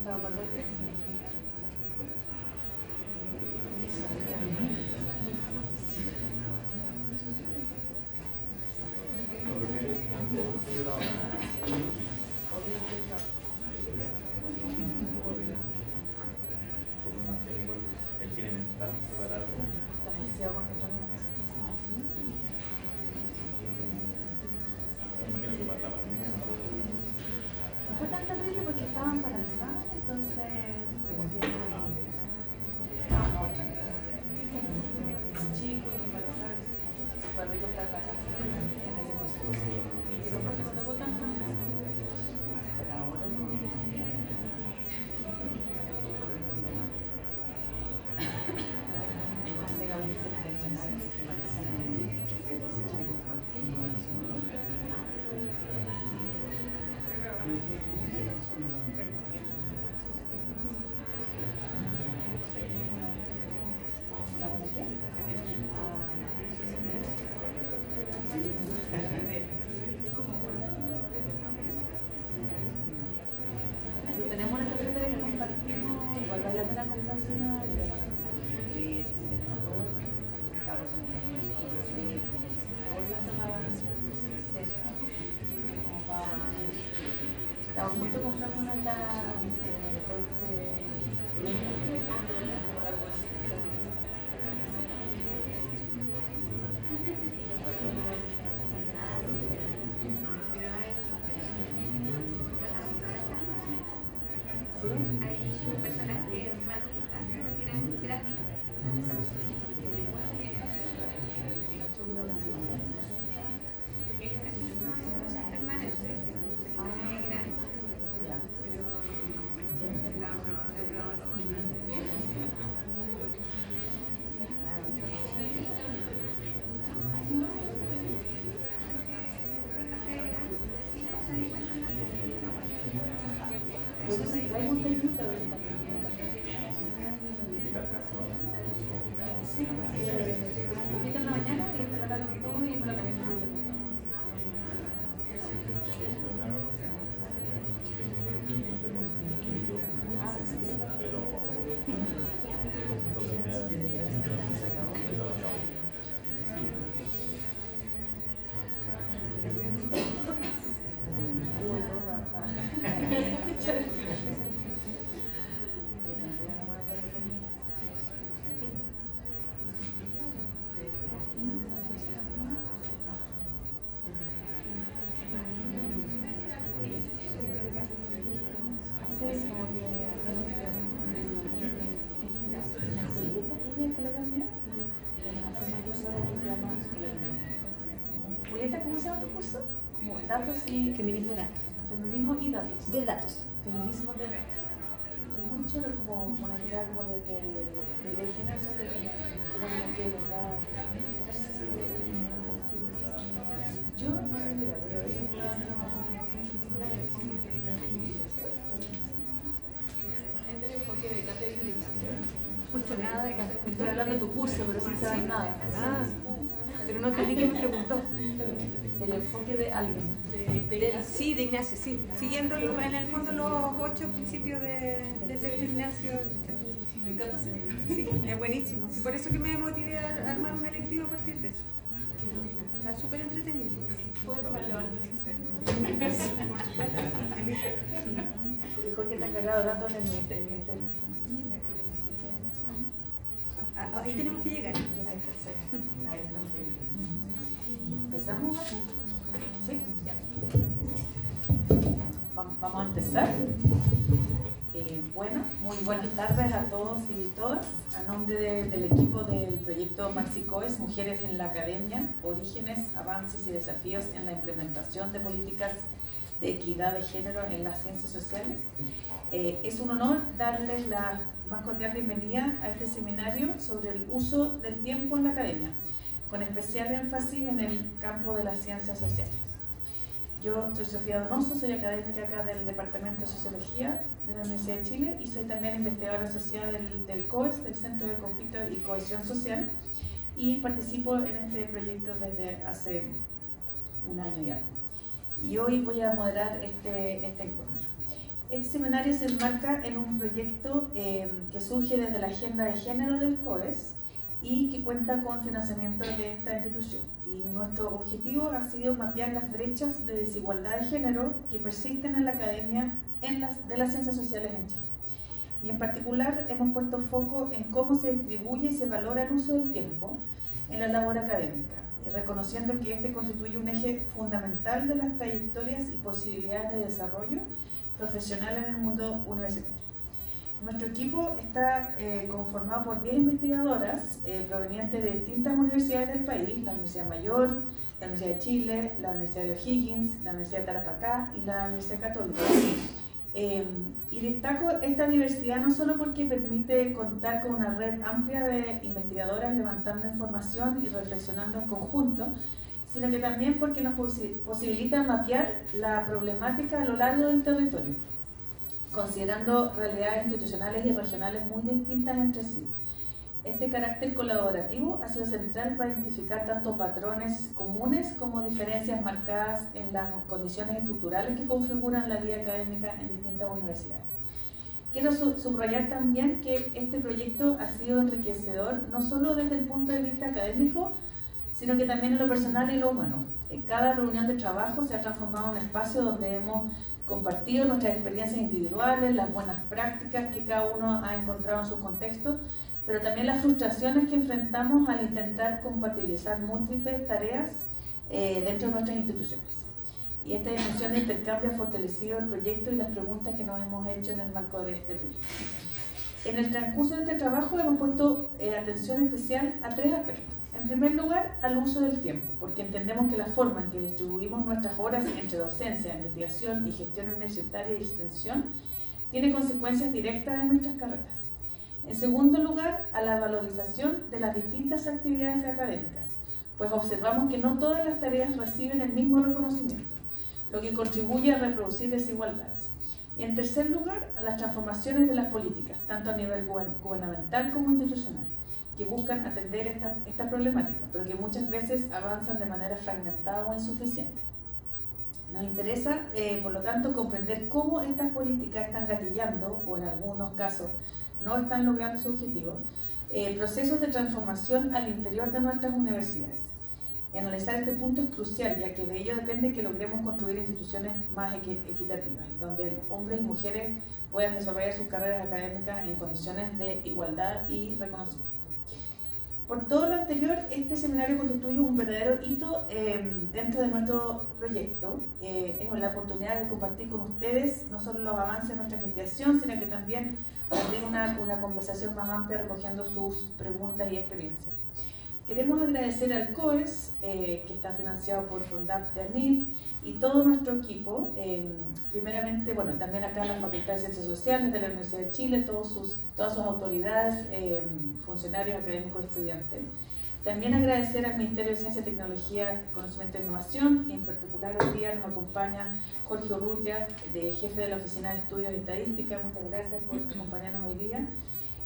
Fue tan terrible porque estaba embarazada, entonces chico, embarazada, fue rico estar en la casa en ese momento. Y eso fue que no tocó tanto. Pero ahora no. Tenemos una tarjeta que compartimos, igual vale la pena comprarse una estamos a punto de comprar una Hay personas que van a su casa y retiran gratis. Sí, invito en la mañana y me lo dan todo y me lo cambian. ¿Cómo se llama tu curso? Como datos y... Feminismo datos. Feminismo y datos. De datos. Feminismo de datos. Es muy chulo como una mirada como desde el género sobre cómo se construye los datos. Yo no tengo idea, pero ellos este es el enfoque de cátedra y utilización. Mucho nada de cátedra. Estoy hablando de tu curso, pero sin saber nada. Ah, pero no entendí que me preguntó. Del enfoque de alguien. Sí, de Ignacio, sí. Siguiendo en el fondo los 8 principios de texto Ignacio. Me encanta ese libro. Sí, es buenísimo. Y por eso que me motivé a armar un electivo a partir de eso. Está súper entretenido. ¿Puedo tomarlo antes? Jorge está cargado de datos en el ministerio. Ahí tenemos que llegar. ¿Empezamos aquí? ¿Sí? Ya. Vamos a empezar. Bueno, muy buenas tardes a todos y todas. A nombre del equipo del proyecto MaxiCOES, Mujeres en la Academia, Orígenes, Avances y Desafíos en la Implementación de Políticas de Equidad de Género en las Ciencias Sociales, es un honor darles la más cordial bienvenida a este seminario sobre el uso del tiempo en la academia, con especial énfasis en el campo de las ciencias sociales. Yo soy Sofía Donoso, soy académica acá del Departamento de Sociología de la Universidad de Chile y soy también investigadora asociada del COES, del Centro de Conflicto y Cohesión Social, y participo en este proyecto desde hace un año ya. Y hoy voy a moderar este encuentro. Este seminario se enmarca en un proyecto que surge desde la Agenda de Género del COES y que cuenta con financiamiento de esta institución. Y nuestro objetivo ha sido mapear las brechas de desigualdad de género que persisten en la academia de las ciencias sociales en Chile. Y en particular hemos puesto foco en cómo se distribuye y se valora el uso del tiempo en la labor académica, reconociendo que este constituye un eje fundamental de las trayectorias y posibilidades de desarrollo profesional en el mundo universitario. Nuestro equipo está conformado por 10 investigadoras provenientes de distintas universidades del país: la Universidad Mayor, la Universidad de Chile, la Universidad de O'Higgins, la Universidad de Tarapacá y la Universidad Católica. Y destaco esta diversidad no solo porque permite contar con una red amplia de investigadoras levantando información y reflexionando en conjunto, sino que también porque nos posibilita mapear la problemática a lo largo del territorio, considerando realidades institucionales y regionales muy distintas entre sí. Este carácter colaborativo ha sido central para identificar tanto patrones comunes como diferencias marcadas en las condiciones estructurales que configuran la vida académica en distintas universidades. Quiero subrayar también que este proyecto ha sido enriquecedor no solo desde el punto de vista académico, sino que también en lo personal y lo humano. En cada reunión de trabajo se ha transformado en un espacio donde hemos compartido nuestras experiencias individuales, las buenas prácticas que cada uno ha encontrado en su contexto, pero también las frustraciones que enfrentamos al intentar compatibilizar múltiples tareas dentro de nuestras instituciones. Y esta dimensión de intercambio ha fortalecido el proyecto y las preguntas que nos hemos hecho en el marco de este proyecto. En el transcurso de este trabajo hemos puesto atención especial a 3 aspectos. En primer lugar, al uso del tiempo, porque entendemos que la forma en que distribuimos nuestras horas entre docencia, investigación y gestión universitaria y extensión tiene consecuencias directas en nuestras carreras. En segundo lugar, a la valorización de las distintas actividades académicas, pues observamos que no todas las tareas reciben el mismo reconocimiento, lo que contribuye a reproducir desigualdades. Y en tercer lugar, a las transformaciones de las políticas, tanto a nivel gubernamental como institucional, que buscan atender esta problemática, pero que muchas veces avanzan de manera fragmentada o insuficiente. Nos interesa, por lo tanto, comprender cómo estas políticas están gatillando, o en algunos casos no están logrando su objetivo, procesos de transformación al interior de nuestras universidades. Y analizar este punto es crucial, ya que de ello depende que logremos construir instituciones más equitativas, donde hombres y mujeres puedan desarrollar sus carreras académicas en condiciones de igualdad y reconocimiento. Por todo lo anterior, este seminario constituye un verdadero hito dentro de nuestro proyecto. Es la oportunidad de compartir con ustedes no solo los avances de nuestra investigación, sino que también abrir una conversación más amplia recogiendo sus preguntas y experiencias. Queremos agradecer al COES, que está financiado por Fondap de ANID, y todo nuestro equipo, primeramente, bueno, también acá en la Facultad de Ciencias Sociales de la Universidad de Chile, todas sus autoridades, funcionarios académicos y estudiantes. También agradecer al Ministerio de Ciencia, Tecnología, Conocimiento e Innovación, y en particular hoy día nos acompaña Jorge Urrutia, jefe de la Oficina de Estudios y Estadística. Muchas gracias por acompañarnos hoy día.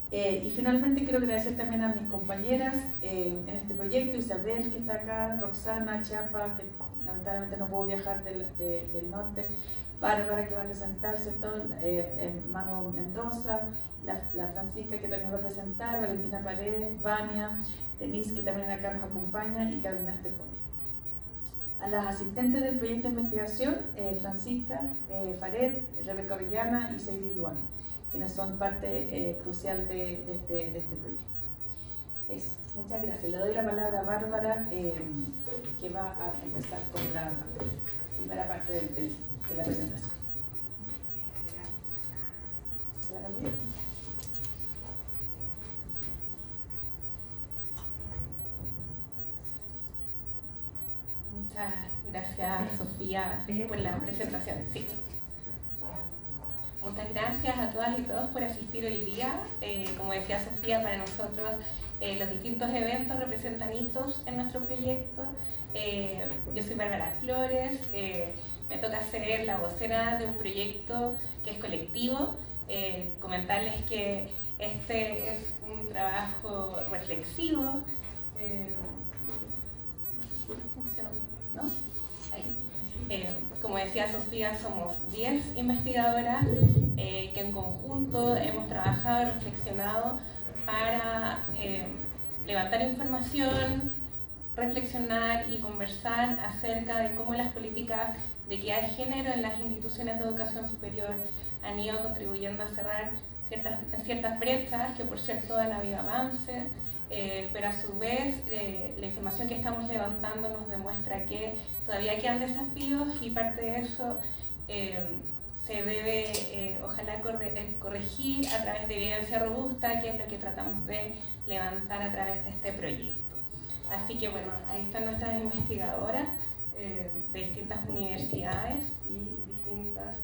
Y finalmente quiero agradecer también a mis compañeras en este proyecto, Isabel, que está acá, Roxana, Chiapa, que lamentablemente no pudo viajar del norte, Bárbara, que va a presentarse, Manu Mendoza, la Francisca, que también va a presentar, Valentina Paredes, Vania, Denise, que también acá nos acompaña, y Carolina Estefoni. A las asistentes del proyecto de investigación, Francisca Faret, Rebeca Orellana y Seidi Luan, quienes son parte crucial de este proyecto. Eso, muchas gracias. Le doy la palabra a Bárbara, que va a empezar con la primera parte de la presentación. Muchas gracias, Sofía, por la presentación. Sí. Muchas gracias a todas y todos por asistir hoy día. Como decía Sofía, para nosotros los distintos eventos representan hitos en nuestro proyecto. Yo soy Bárbara Flores, me toca ser la vocera de un proyecto que es colectivo. Comentarles que este es un trabajo reflexivo. ¿No? Ahí. como decía Sofía, somos 10 investigadoras que en conjunto hemos trabajado y reflexionado para levantar información, reflexionar y conversar acerca de cómo las políticas de equidad de género en las instituciones de educación superior han ido contribuyendo a cerrar ciertas brechas que por cierto han habido avances, pero a su vez la información que estamos levantando nos demuestra que todavía quedan desafíos y parte de eso se debe ojalá corregir a través de evidencia robusta, que es lo que tratamos de levantar a través de este proyecto. Así que bueno, ahí están nuestras investigadoras de distintas universidades y distintas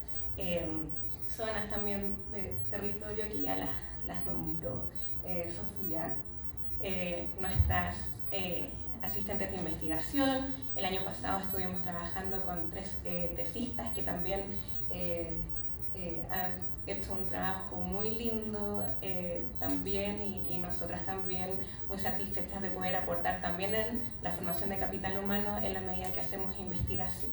zonas también de territorio que ya las nombró Sofía. Nuestras asistentes de investigación. El año pasado estuvimos trabajando con 3 tesistas que también han hecho un trabajo muy lindo también y nosotras también muy satisfechas de poder aportar también en la formación de capital humano en la medida que hacemos investigación.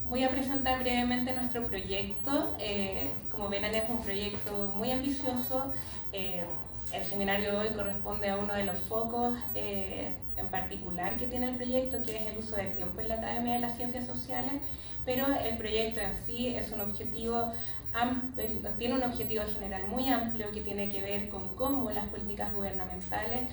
Voy a presentar brevemente nuestro proyecto. Como verán, es un proyecto muy ambicioso. El seminario de hoy corresponde a uno de los focos en particular que tiene el proyecto, que es el uso del tiempo en la Academia de las Ciencias Sociales, pero el proyecto en sí es un objetivo tiene un objetivo general muy amplio que tiene que ver con cómo las políticas gubernamentales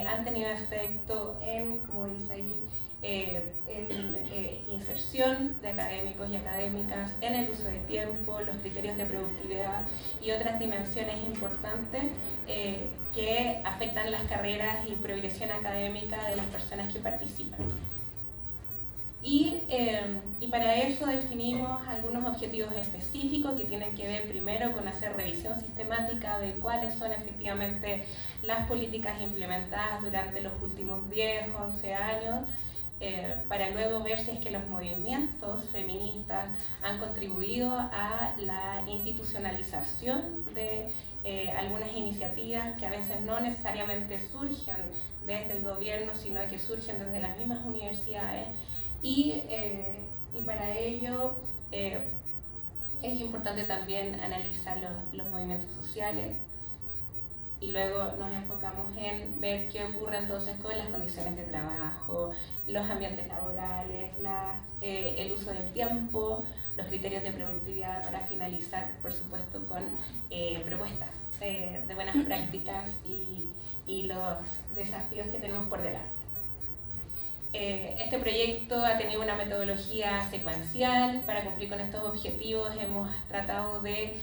han tenido efecto en, como dice ahí, en inserción de académicos y académicas, en el uso del tiempo, los criterios de productividad y otras dimensiones importantes que afectan las carreras y progresión académica de las personas que participan. Y para eso definimos algunos objetivos específicos que tienen que ver primero con hacer revisión sistemática de cuáles son efectivamente las políticas implementadas durante los últimos 10, 11 años, para luego ver si es que los movimientos feministas han contribuido a la institucionalización de algunas iniciativas que a veces no necesariamente surgen desde el gobierno, sino que surgen desde las mismas universidades. Y para ello es importante también analizar los movimientos sociales y luego nos enfocamos en ver qué ocurre entonces con las condiciones de trabajo, los ambientes laborales, el uso del tiempo, los criterios de productividad, para finalizar, por supuesto, con propuestas de buenas prácticas y los desafíos que tenemos por delante. Este proyecto ha tenido una metodología secuencial. Para cumplir con estos objetivos hemos tratado de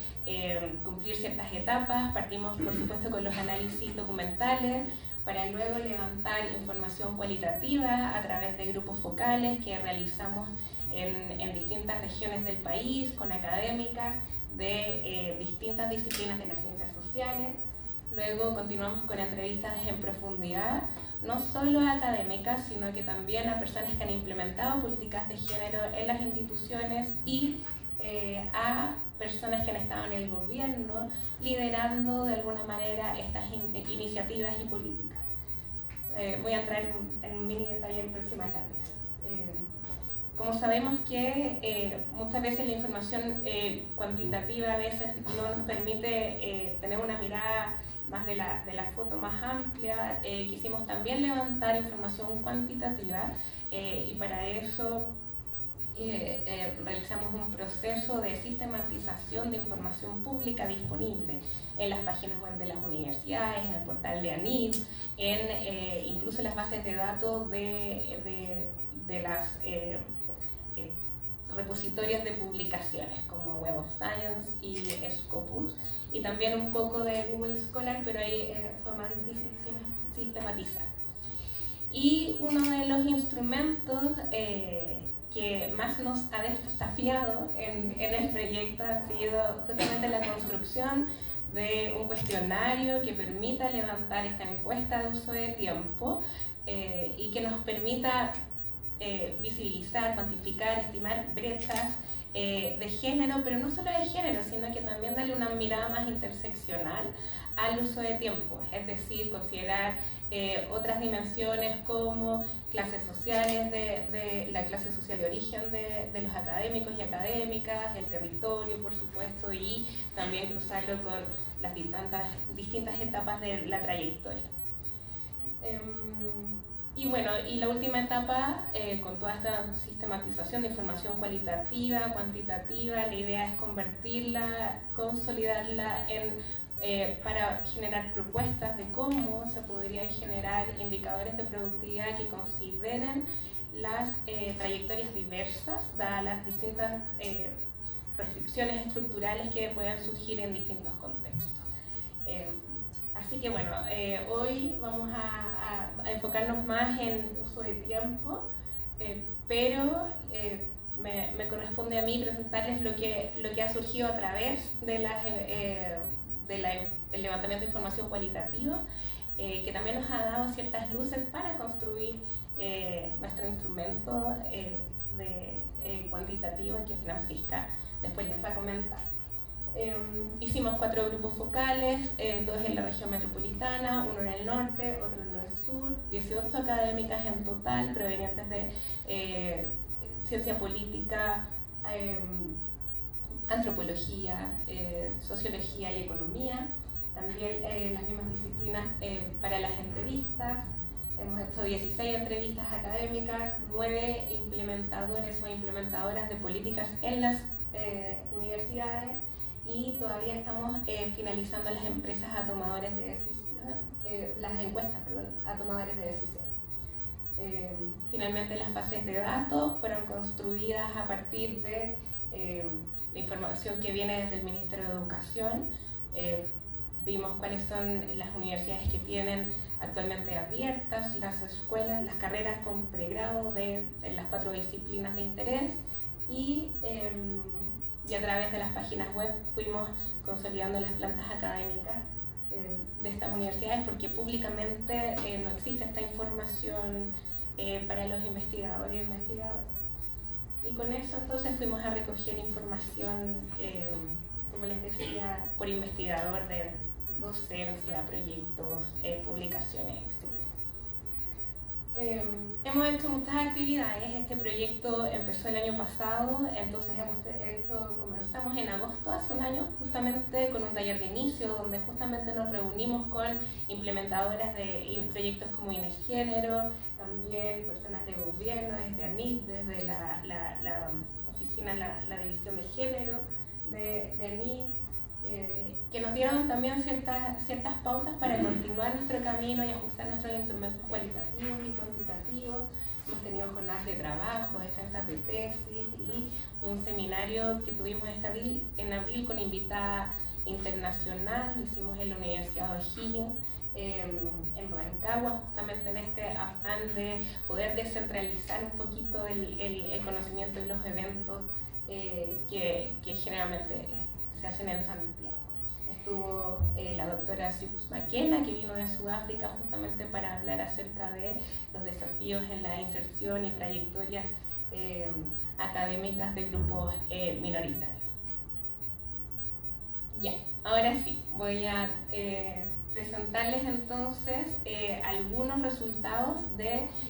cumplir ciertas etapas. Partimos, por supuesto, con los análisis documentales, para luego levantar información cualitativa a través de grupos focales que realizamos en distintas regiones del país, con académicas de distintas disciplinas de las ciencias sociales. Luego continuamos con entrevistas en profundidad, no solo a académicas, sino que también a personas que han implementado políticas de género en las instituciones y a personas que han estado en el gobierno liderando de alguna manera estas iniciativas y políticas. Voy a entrar en un mini detalle en próximas láminas. Como sabemos que muchas veces la información cuantitativa a veces no nos permite tener una mirada más de la foto más amplia, quisimos también levantar información cuantitativa y para eso realizamos un proceso de sistematización de información pública disponible en las páginas web de las universidades, en el portal de ANID, incluso en las bases de datos de las repositorios de publicaciones como Web of Science y Scopus, y también un poco de Google Scholar, pero ahí fue más difícil sistematizar. Y uno de los instrumentos que más nos ha desafiado en el proyecto ha sido justamente la construcción de un cuestionario que permita levantar esta encuesta de uso de tiempo y que nos permita visibilizar, cuantificar, estimar brechas de género, pero no solo de género, sino que también darle una mirada más interseccional al uso de tiempo, es decir, considerar otras dimensiones como clases sociales, de la clase social de origen de los académicos y académicas, el territorio, por supuesto, y también cruzarlo con las distintas etapas de la trayectoria. Y bueno, y la última etapa, con toda esta sistematización de información cualitativa, cuantitativa, la idea es convertirla, consolidarla para generar propuestas de cómo se podrían generar indicadores de productividad que consideren las trayectorias diversas, dadas las distintas restricciones estructurales que puedan surgir en distintos contextos. Así que bueno, hoy vamos a enfocarnos más en uso de tiempo, pero me corresponde a mí presentarles lo que ha surgido a través de el levantamiento de información cualitativa, que también nos ha dado ciertas luces para construir nuestro instrumento cuantitativo que Francisca después les va a comentar. Hicimos 4 grupos focales, 2 en la región metropolitana, 1 en el norte, otro en el sur, 18 académicas en total provenientes de ciencia política, antropología, sociología y economía, también las mismas disciplinas para las entrevistas. Hemos hecho 16 entrevistas académicas, 9 implementadores o implementadoras de políticas en las universidades, y todavía estamos finalizando las empresas a tomadores de decisión, las encuestas, a tomadores de decisión. Finalmente las bases de datos fueron construidas a partir de la información que viene desde el Ministerio de Educación. Vimos cuáles son las universidades que tienen actualmente abiertas las escuelas, las carreras con pregrado en las 4 disciplinas de interés, y a través de las páginas web fuimos consolidando las plantas académicas de estas universidades, porque públicamente no existe esta información para los investigadores y investigadoras. Y con eso entonces fuimos a recoger información, como les decía, por investigador de docencia, proyectos, publicaciones, etc. Hemos hecho muchas actividades. Este proyecto empezó el año pasado, entonces comenzamos en agosto, hace un año, justamente con un taller de inicio, donde justamente nos reunimos con implementadoras de proyectos como Inesgénero, también personas de gobierno, desde ANIT, desde la oficina, la división de género de ANIT, que nos dieron también ciertas pautas para continuar nuestro camino y ajustar nuestros instrumentos cualitativos y cuantitativos. Hemos tenido jornadas de trabajo, defensas de tesis y un seminario que tuvimos en abril con invitada internacional. Lo hicimos en la Universidad de O'Higgins, en Rancagua, justamente en este afán de poder descentralizar un poquito el conocimiento de los eventos que generalmente se hacen en Santiago. Estuvo la doctora Sipus Makena, que vino de Sudáfrica justamente para hablar acerca de los desafíos en la inserción y trayectorias académicas de grupos minoritarios. Ya, ahora sí, voy a presentarles entonces algunos resultados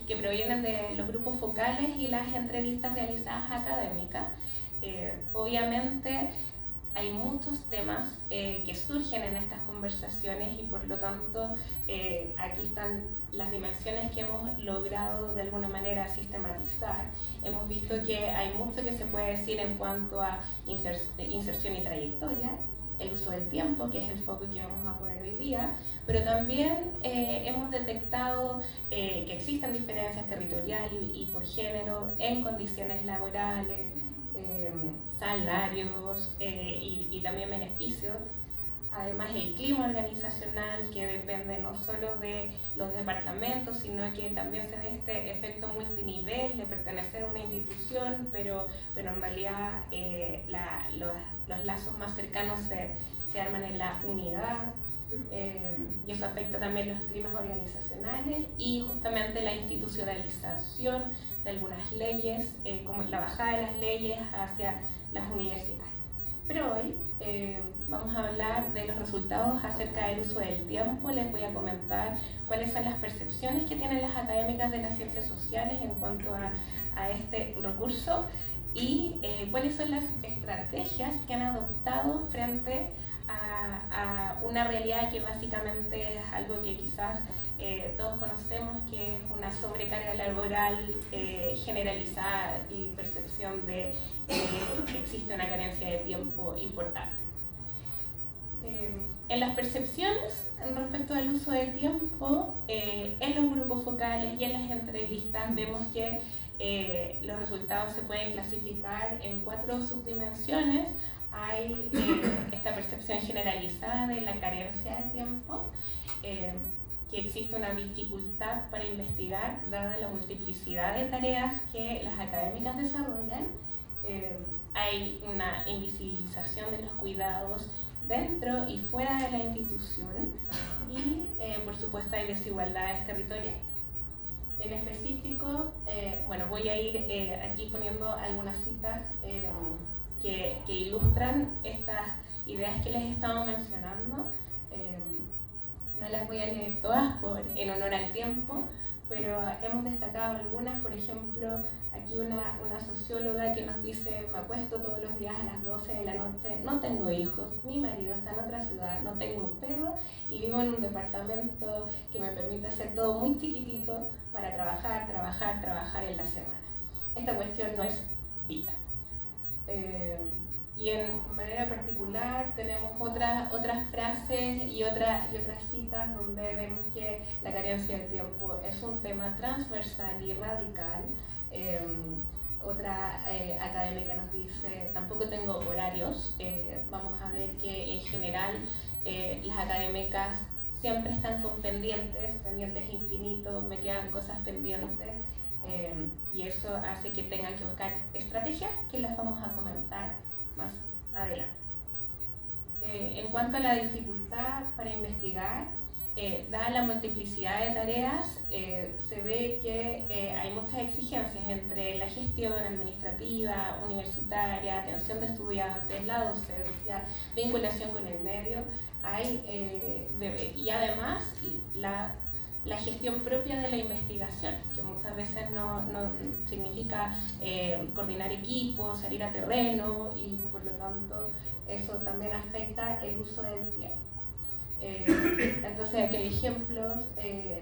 que provienen de los grupos focales y las entrevistas realizadas académicas. Obviamente hay muchos temas que surgen en estas conversaciones, y por lo tanto aquí están las dimensiones que hemos logrado de alguna manera sistematizar. Hemos visto que hay mucho que se puede decir en cuanto a inserción y trayectoria, el uso del tiempo, que es el foco que vamos a poner hoy día, pero también hemos detectado que existen diferencias territoriales y por género en condiciones laborales, salarios y también beneficios. Además, el clima organizacional, que depende no solo de los departamentos, sino que también se ve este efecto multinivel de pertenecer a una institución, pero en realidad los lazos más cercanos se arman en la unidad. Y eso afecta también los climas organizacionales y justamente la institucionalización de algunas leyes, como la bajada de las leyes hacia las universidades. Pero hoy vamos a hablar de los resultados acerca del uso del tiempo. Les voy a comentar cuáles son las percepciones que tienen las académicas de las ciencias sociales en cuanto a este recurso y cuáles son las estrategias que han adoptado frente a una realidad que básicamente es algo que quizás todos conocemos, que es una sobrecarga laboral generalizada y percepción de que existe una carencia de tiempo importante. En las percepciones respecto al uso del tiempo, en los grupos focales y en las entrevistas vemos que los resultados se pueden clasificar en 4 subdimensiones. Hay esta percepción generalizada de la carencia de tiempo, que existe una dificultad para investigar dada la multiplicidad de tareas que las académicas desarrollan. Hay una invisibilización de los cuidados dentro y fuera de la institución y por supuesto hay desigualdades territoriales. En específico, voy a ir aquí poniendo algunas citas que ilustran estas ideas que les he estado mencionando. No las voy a leer todas en honor al tiempo, pero hemos destacado algunas. Por ejemplo, aquí una socióloga que nos dice: me acuesto todos los días a las 12 de la noche, no tengo hijos, mi marido está en otra ciudad, no tengo un perro y vivo en un departamento que me permite hacer todo muy chiquitito para trabajar en la semana. Esta cuestión no es vida. Y en manera particular tenemos otras frases y otras citas donde vemos que la carencia del tiempo es un tema transversal y radical. Otra académica nos dice: tampoco tengo horarios. Vamos a ver que en general las académicas siempre están con pendientes infinitos, me quedan cosas pendientes. Y eso hace que tengan que buscar estrategias que las vamos a comentar más adelante. En cuanto a la dificultad para investigar, dada la multiplicidad de tareas, se ve que hay muchas exigencias entre la gestión administrativa, universitaria, atención de estudiantes, la docencia, vinculación con el medio, y además la gestión propia de la investigación, que muchas veces no significa coordinar equipos, salir a terreno, y por lo tanto eso también afecta el uso del tiempo. Entonces aquí hay ejemplos.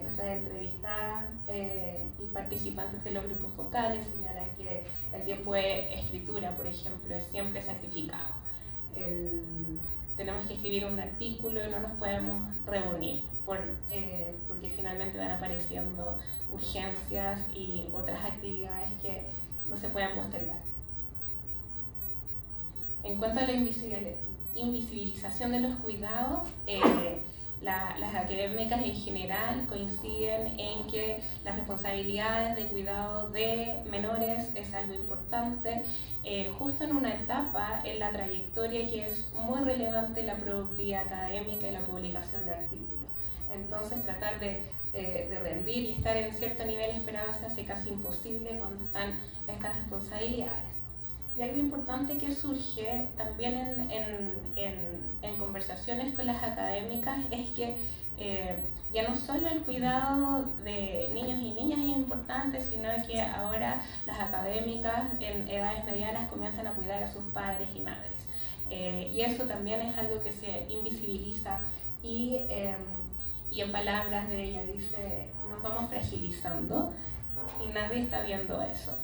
Nuestras entrevistadas y participantes de los grupos focales señalan que el tiempo de escritura, por ejemplo, es siempre sacrificado. Tenemos que escribir un artículo y no nos podemos reunir porque finalmente van apareciendo urgencias y otras actividades que no se puedan postergar. En cuanto a la invisibilización de los cuidados, las académicas en general coinciden en que las responsabilidades de cuidado de menores es algo importante, justo en una etapa en la trayectoria que es muy relevante la productividad académica y la publicación de artículos. Entonces tratar de rendir y estar en cierto nivel esperado se hace casi imposible cuando están estas responsabilidades. Y algo importante que surge también en conversaciones con las académicas es que ya no solo el cuidado de niños y niñas es importante, sino que ahora las académicas en edades medianas comienzan a cuidar a sus padres y madres. Y eso también es algo que se invisibiliza y en palabras de ella dice: nos vamos fragilizando y nadie está viendo eso.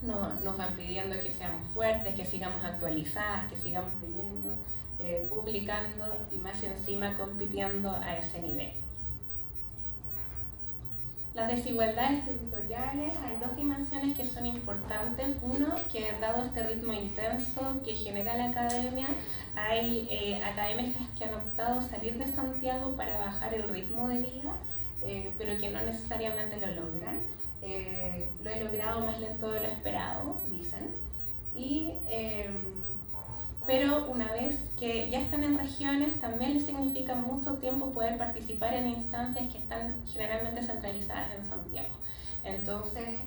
Nos van pidiendo que seamos fuertes, que sigamos actualizadas, que sigamos leyendo, publicando y más encima compitiendo a ese nivel. Las desigualdades territoriales, hay 2 dimensiones que son importantes. Uno, que dado este ritmo intenso que genera la academia, hay académicas que han optado salir de Santiago para bajar el ritmo de vida, pero que no necesariamente lo logran. Lo he logrado más lento de lo esperado, dicen. Pero una vez que ya están en regiones, también les significa mucho tiempo poder participar en instancias que están generalmente centralizadas en Santiago. Entonces,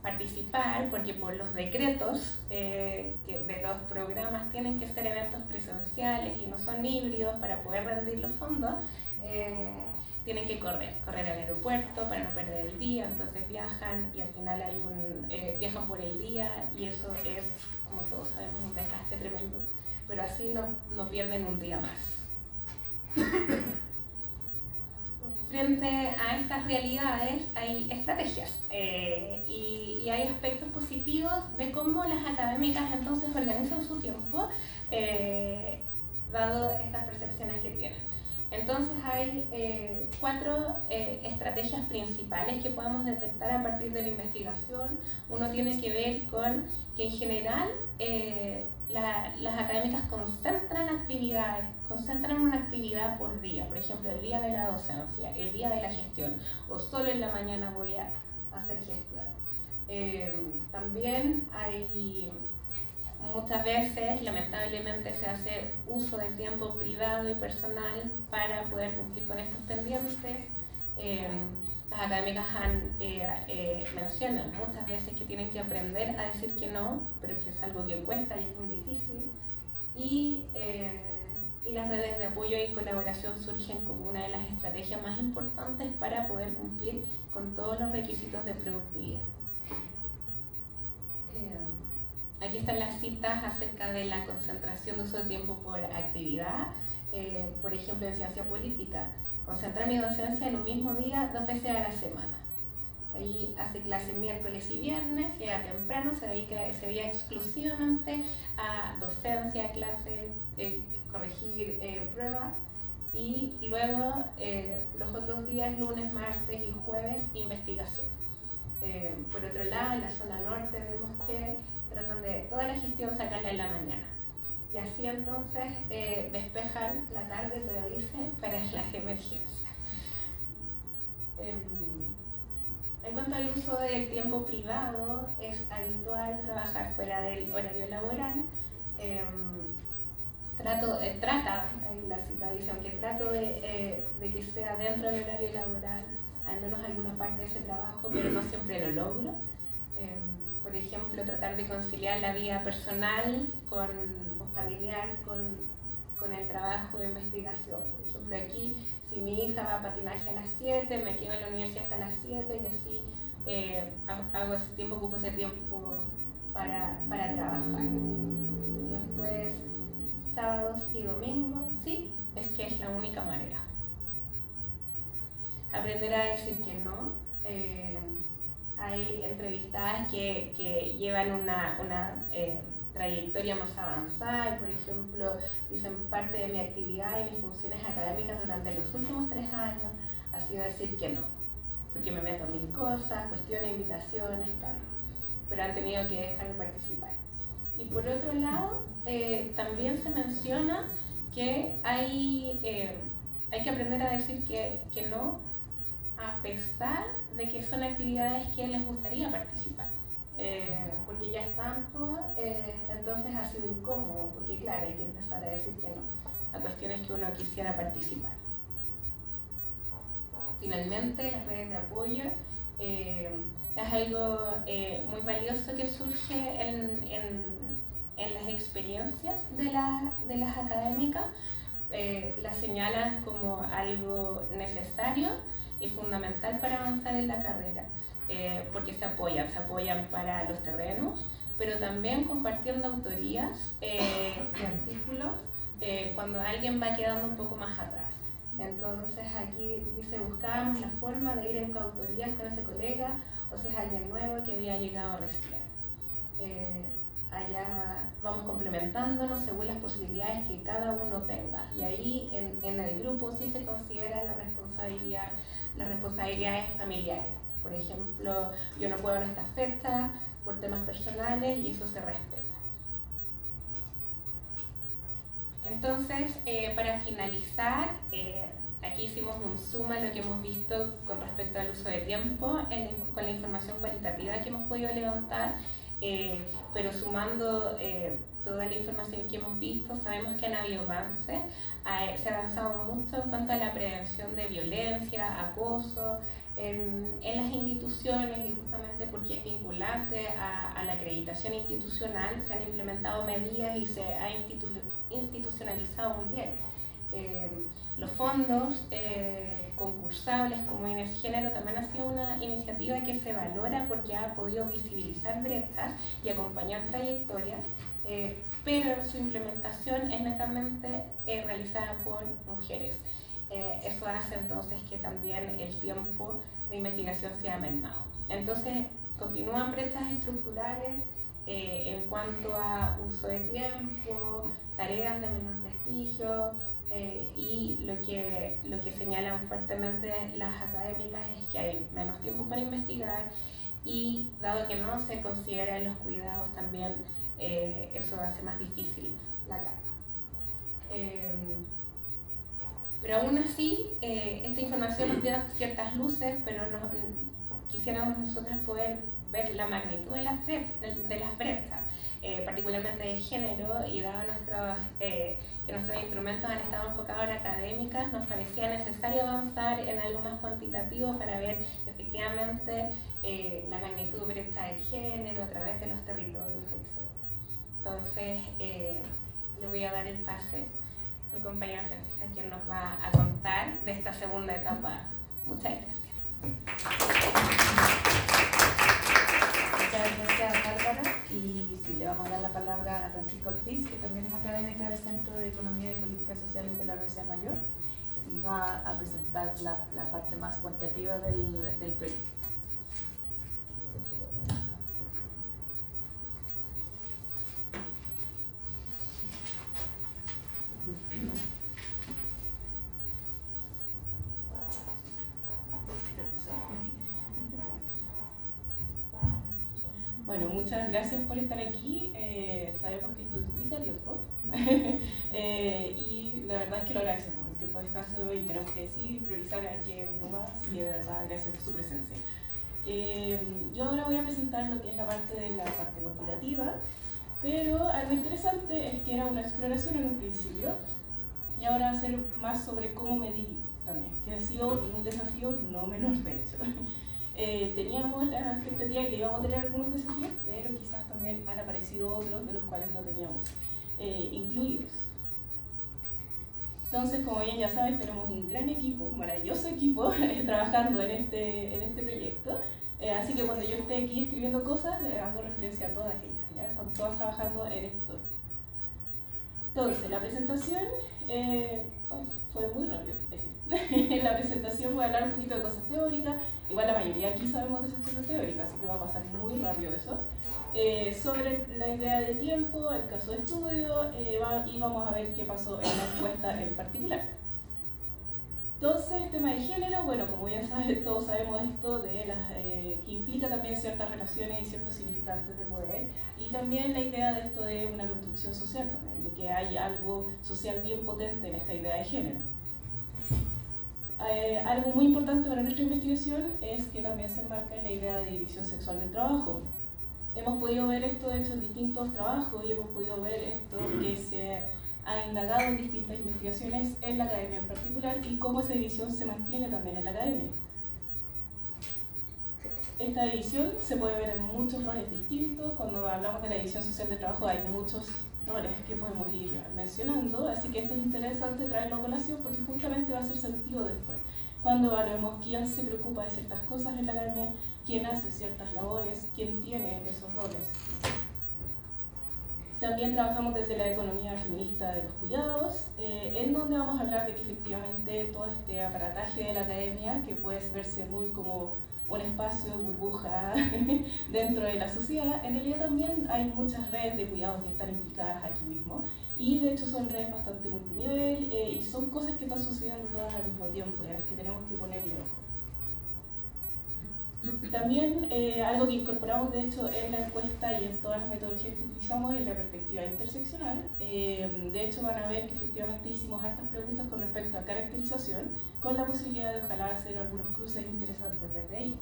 participar, porque por los decretos de los programas tienen que ser eventos presenciales y no son híbridos para poder rendir los fondos, tienen que correr al aeropuerto para no perder el día, entonces viajan y al final viajan por el día y eso es, como todos sabemos, un desgaste tremendo, pero así no pierden un día más. Frente a estas realidades hay estrategias y hay aspectos positivos de cómo las académicas entonces organizan su tiempo dado estas percepciones que tienen. Entonces hay 4 estrategias principales que podemos detectar a partir de la investigación. Uno tiene que ver con que en general las académicas concentran una actividad por día, por ejemplo el día de la docencia, el día de la gestión, o solo en la mañana voy a hacer gestión. También hay muchas veces, lamentablemente, se hace uso del tiempo privado y personal para poder cumplir con estos pendientes. Las académicas mencionan muchas veces que tienen que aprender a decir que no, pero que es algo que cuesta y es muy difícil. Y las redes de apoyo y colaboración surgen como una de las estrategias más importantes para poder cumplir con todos los requisitos de productividad. Aquí están las citas acerca de la concentración de uso de tiempo por actividad. Por ejemplo, en ciencia política, concentrar mi docencia en un mismo día 2 veces a la semana. Ahí hace clases miércoles y viernes, llega temprano, se dedica ese día exclusivamente a docencia, clases, corregir pruebas, y luego los otros días, lunes, martes y jueves, investigación. Por otro lado, en la zona norte vemos que tratan de toda la gestión sacarla en la mañana. Y así entonces despejan la tarde, pero dicen, para las emergencias. En cuanto al uso del tiempo privado, es habitual trabajar fuera del horario laboral. La cita dice, aunque trato de que sea dentro del horario laboral, al menos alguna parte de ese trabajo, pero no siempre lo logro. Por ejemplo, tratar de conciliar la vida personal o familiar con el trabajo de investigación. Por ejemplo, aquí, si mi hija va a patinaje a las 7, me quedo en la universidad hasta las 7 y así hago ese tiempo, ocupo ese tiempo para trabajar. Y después, sábados y domingos, sí, es que es la única manera. Aprender a decir que no. Hay entrevistadas que llevan una trayectoria más avanzada y, por ejemplo, dicen, parte de mi actividad y mis funciones académicas durante los últimos 3 años ha sido decir que no, porque me meto en 1000 cosas, cuestiones, invitaciones, tal, pero han tenido que dejar de participar. Y por otro lado, también se menciona que hay que aprender a decir que no, a pesar de que son actividades que les gustaría participar, porque ya es tanto, entonces ha sido incómodo, porque claro, hay que empezar a decir que no a cuestiones que uno quisiera participar. Finalmente, las redes de apoyo es algo muy valioso que surge en las experiencias de las académicas. Las señalan como algo necesario y fundamental para avanzar en la carrera, porque se apoyan para los terrenos, pero también compartiendo autorías de artículos cuando alguien va quedando un poco más atrás. Entonces aquí dice, buscábamos la forma de ir en coautorías con ese colega, o si es alguien nuevo que había llegado recién. Allá vamos complementándonos según las posibilidades que cada uno tenga, y ahí en el grupo sí se considera las responsabilidades familiares. Por ejemplo, yo no puedo en esta fecha por temas personales y eso se respeta. Entonces, para finalizar, aquí hicimos un zoom a lo que hemos visto con respecto al uso de tiempo con la información cualitativa que hemos podido levantar, pero sumando toda la información que hemos visto, sabemos que han habido avances. Se ha avanzado mucho en cuanto a la prevención de violencia, acoso, en las instituciones, y justamente porque es vinculante a la acreditación institucional, se han implementado medidas y se ha institucionalizado muy bien. Los fondos concursables como Inés Género también ha sido una iniciativa que se valora porque ha podido visibilizar brechas y acompañar trayectorias, pero su implementación es netamente realizada por mujeres. Eso hace entonces que también el tiempo de investigación sea mermado. Entonces continúan brechas estructurales en cuanto a uso de tiempo, tareas de menor prestigio, y lo que señalan fuertemente las académicas es que hay menos tiempo para investigar, y dado que no se consideran los cuidados también, eso hace más difícil la carga. Pero aún así, esta información nos da ciertas luces, pero quisiéramos nosotros poder ver la magnitud de las brechas, particularmente de género, y dado que nuestros instrumentos han estado enfocados en académicas, nos parecía necesario avanzar en algo más cuantitativo para ver efectivamente la magnitud de brecha de género a través de los territorios, etc. Entonces, le voy a dar el pase a mi compañera Francisca, quien nos va a contar de esta segunda etapa. Muchas gracias. Muchas gracias, Bárbara. Y sí, le vamos a dar la palabra a Francisca Ortiz, que también es académica del Centro de Economía y Políticas Sociales de la Universidad Mayor, y va a presentar la parte más cuantitativa del proyecto. Bueno, muchas gracias por estar aquí. Sabemos que esto implica tiempo y la verdad es que lo agradecemos. El tiempo de escaso y tenemos que decir, priorizar a que uno más, y de verdad agradecemos su presencia. Yo ahora voy a presentar lo que es la parte cuantitativa, pero algo interesante es que era una exploración en un principio, y ahora va a ser más sobre cómo medirlo también, que ha sido un desafío no menor de hecho. Teníamos la expectativa de que íbamos a tener algunos desafíos, pero quizás también han aparecido otros de los cuales no teníamos incluidos. Entonces, como bien ya sabes, tenemos un gran equipo, un maravilloso equipo trabajando en este proyecto, así que cuando yo esté aquí escribiendo cosas, hago referencia a todas ellas, ¿ya? Estamos todos trabajando en esto. Entonces, la presentación fue muy rápido. En la presentación voy a hablar un poquito de cosas teóricas. Igual la mayoría aquí sabemos de esas cosas teóricas, así que va a pasar muy rápido eso. Sobre la idea de tiempo, el caso de estudio, y vamos a ver qué pasó en la encuesta en particular. Entonces, tema de género, bueno, como ya todos sabemos esto de que implica también ciertas relaciones y ciertos significantes de poder, y también la idea de esto de una construcción social también, de que hay algo social bien potente en esta idea de género. Algo muy importante para nuestra investigación es que también se enmarca en la idea de división sexual del trabajo. Hemos podido ver esto de hecho en distintos trabajos, y hemos podido ver esto que se ha indagado en distintas investigaciones en la academia en particular, y cómo esa división se mantiene también en la academia. Esta división se puede ver en muchos roles distintos. Cuando hablamos de la división social del trabajo hay muchos roles que podemos ir mencionando, así que esto es interesante traerlo a colación porque justamente va a hacer sentido después, cuando evaluemos quién se preocupa de ciertas cosas en la academia, quién hace ciertas labores, quién tiene esos roles. También trabajamos desde la economía feminista de los cuidados, en donde vamos a hablar de que efectivamente todo este aparataje de la academia, que puede verse muy como un espacio de burbuja dentro de la sociedad, en realidad también hay muchas redes de cuidados que están implicadas aquí mismo, y de hecho son redes bastante multinivel, y son cosas que están sucediendo todas al mismo tiempo y a las que tenemos que ponerle ojo. También algo que incorporamos de hecho en la encuesta y en todas las metodologías que utilizamos es la perspectiva interseccional. De hecho van a ver que efectivamente hicimos hartas preguntas con respecto a caracterización, con la posibilidad de ojalá hacer algunos cruces interesantes desde ahí.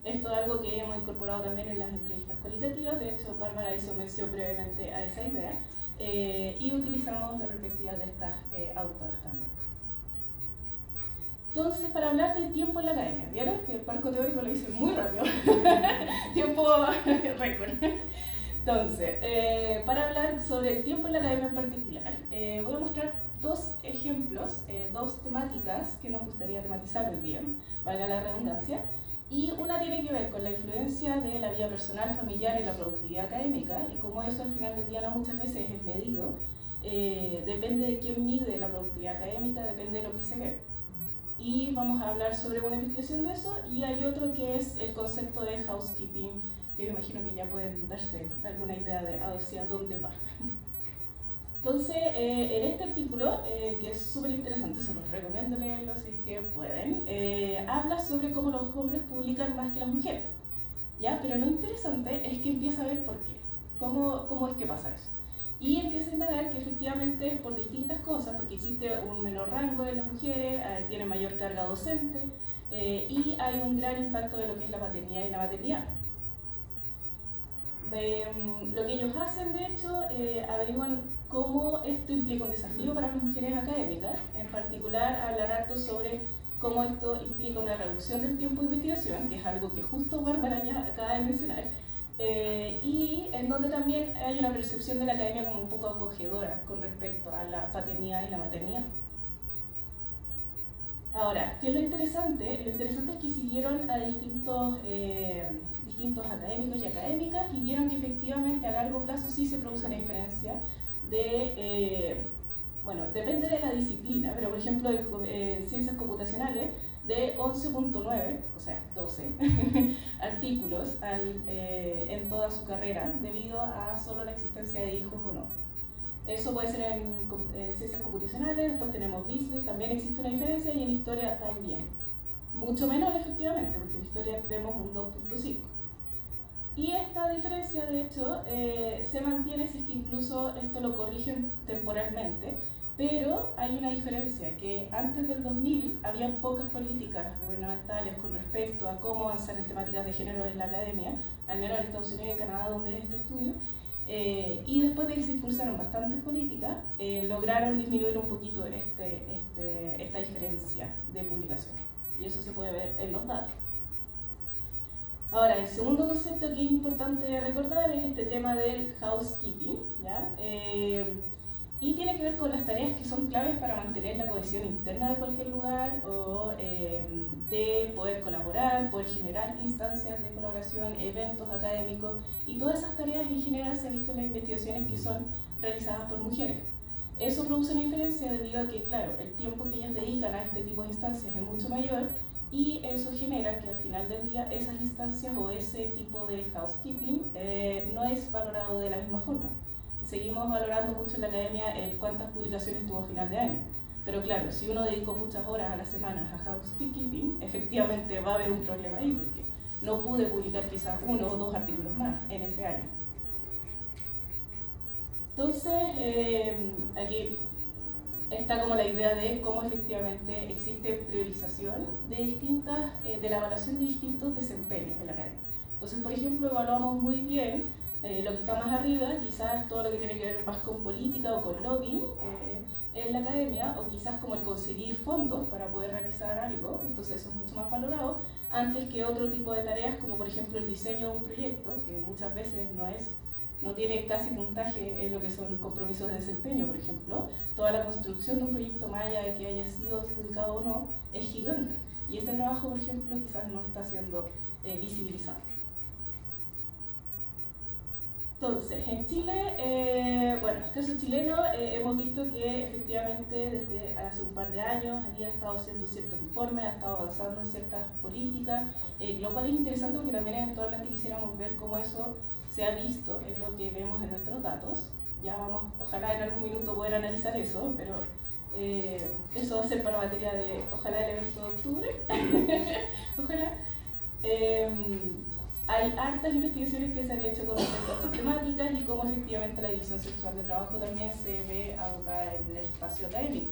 Esto es algo que hemos incorporado también en las entrevistas cualitativas. De hecho Bárbara hizo mención brevemente a esa idea, y utilizamos la perspectiva de estas autoras también. Entonces, para hablar de tiempo en la academia, ¿vieron? Que el marco teórico lo hice muy rápido. Tiempo récord. Entonces, para hablar sobre el tiempo en la academia en particular, voy a mostrar dos ejemplos, dos temáticas que nos gustaría tematizar hoy día, valga la redundancia. Y una tiene que ver con la influencia de la vida personal, familiar y la productividad académica, y cómo eso al final del día no muchas veces es medido. Depende de quién mide la productividad académica, depende de lo que se ve. Y vamos a hablar sobre una investigación de eso, y hay otro que es el concepto de housekeeping, que me imagino que ya pueden darse alguna idea de hacia dónde va. Entonces, en este artículo, que es súper interesante, se los recomiendo leerlo si es que pueden, habla sobre cómo los hombres publican más que las mujeres, ¿ya? Pero lo interesante es que empieza a ver por qué, cómo es que pasa eso. Y empieza a indagar que efectivamente es por distintas cosas, porque existe un menor rango en las mujeres, tienen mayor carga docente, y hay un gran impacto de lo que es la paternidad y la maternidad. Lo que ellos hacen, de hecho, averiguan cómo esto implica un desafío para las mujeres académicas. En particular, hablar harto sobre cómo esto implica una reducción del tiempo de investigación, que es algo que justo Bárbara ya acaba de mencionar, y en donde también hay una percepción de la academia como un poco acogedora con respecto a la paternidad y la maternidad. Ahora, ¿qué es lo interesante? Lo interesante es que siguieron a distintos académicos y académicas y vieron que efectivamente a largo plazo sí se produce una diferencia de, bueno, depende de la disciplina, pero por ejemplo en ciencias computacionales, de 11.9, o sea, 12 artículos en toda su carrera debido a solo la existencia de hijos o no. Eso puede ser en ciencias computacionales, después tenemos business, también existe una diferencia, y en historia también. Mucho menor efectivamente, porque en historia vemos un 2.5. Y esta diferencia, de hecho, se mantiene si es que incluso esto lo corrigen temporalmente, pero hay una diferencia, que antes del 2000 había pocas políticas gubernamentales con respecto a cómo avanzar en temáticas de género en la academia, al menos en Estados Unidos y Canadá, donde es este estudio, y después de que se impulsaron bastantes políticas, lograron disminuir un poquito esta diferencia de publicación, y eso se puede ver en los datos. Ahora, el segundo concepto que es importante recordar es este tema del housekeeping, ¿ya? Y tiene que ver con las tareas que son claves para mantener la cohesión interna de cualquier lugar, o de poder colaborar, poder generar instancias de colaboración, eventos académicos, y todas esas tareas en general se ha visto en las investigaciones que son realizadas por mujeres. Eso produce una diferencia debido a que, claro, el tiempo que ellas dedican a este tipo de instancias es mucho mayor, y eso genera que al final del día esas instancias o ese tipo de housekeeping no es valorado de la misma forma. Seguimos valorando mucho en la academia el cuántas publicaciones tuvo a final de año. Pero claro, si uno dedicó muchas horas a la semana a housekeeping, efectivamente va a haber un problema ahí, porque no pude publicar quizás 1 o 2 artículos más en ese año. Entonces, aquí está como la idea de cómo efectivamente existe priorización de la evaluación de distintos desempeños en la academia. Entonces, por ejemplo, evaluamos muy bien lo que está más arriba, quizás todo lo que tiene que ver más con política o con lobbying en la academia, o quizás como el conseguir fondos para poder realizar algo. Entonces eso es mucho más valorado antes que otro tipo de tareas, como por ejemplo el diseño de un proyecto, que muchas veces no tiene casi puntaje en lo que son compromisos de desempeño, por ejemplo. Toda la construcción de un proyecto, más allá de que haya sido adjudicado o no, es gigante, y este trabajo, por ejemplo, quizás no está siendo visibilizado. Entonces, en Chile, bueno, en el caso chileno, hemos visto que efectivamente desde hace un par de años ANIDA ha estado haciendo ciertos informes, ha estado avanzando en ciertas políticas, lo cual es interesante porque también eventualmente quisiéramos ver cómo eso se ha visto en lo que vemos en nuestros datos. Ya vamos, ojalá en algún minuto poder analizar eso, pero eso va a ser para materia de, ojalá, el evento de octubre. Ojalá. Hay hartas investigaciones que se han hecho con respecto a estas temáticas y cómo efectivamente la división sexual del trabajo también se ve abocada en el espacio académico.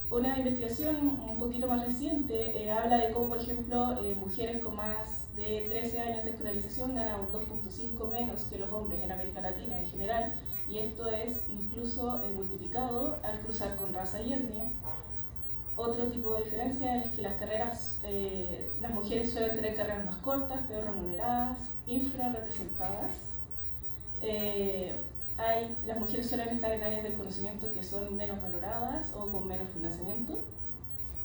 Una investigación un poquito más reciente habla de cómo, por ejemplo, mujeres con más de 13 años de escolarización ganan un 2.5 menos que los hombres en América Latina en general, y esto es incluso multiplicado al cruzar con raza y etnia. Otro tipo de diferencia es que las carreras, las mujeres suelen tener carreras más cortas, peor remuneradas, infrarrepresentadas. Las mujeres suelen estar en áreas del conocimiento que son menos valoradas o con menos financiamiento.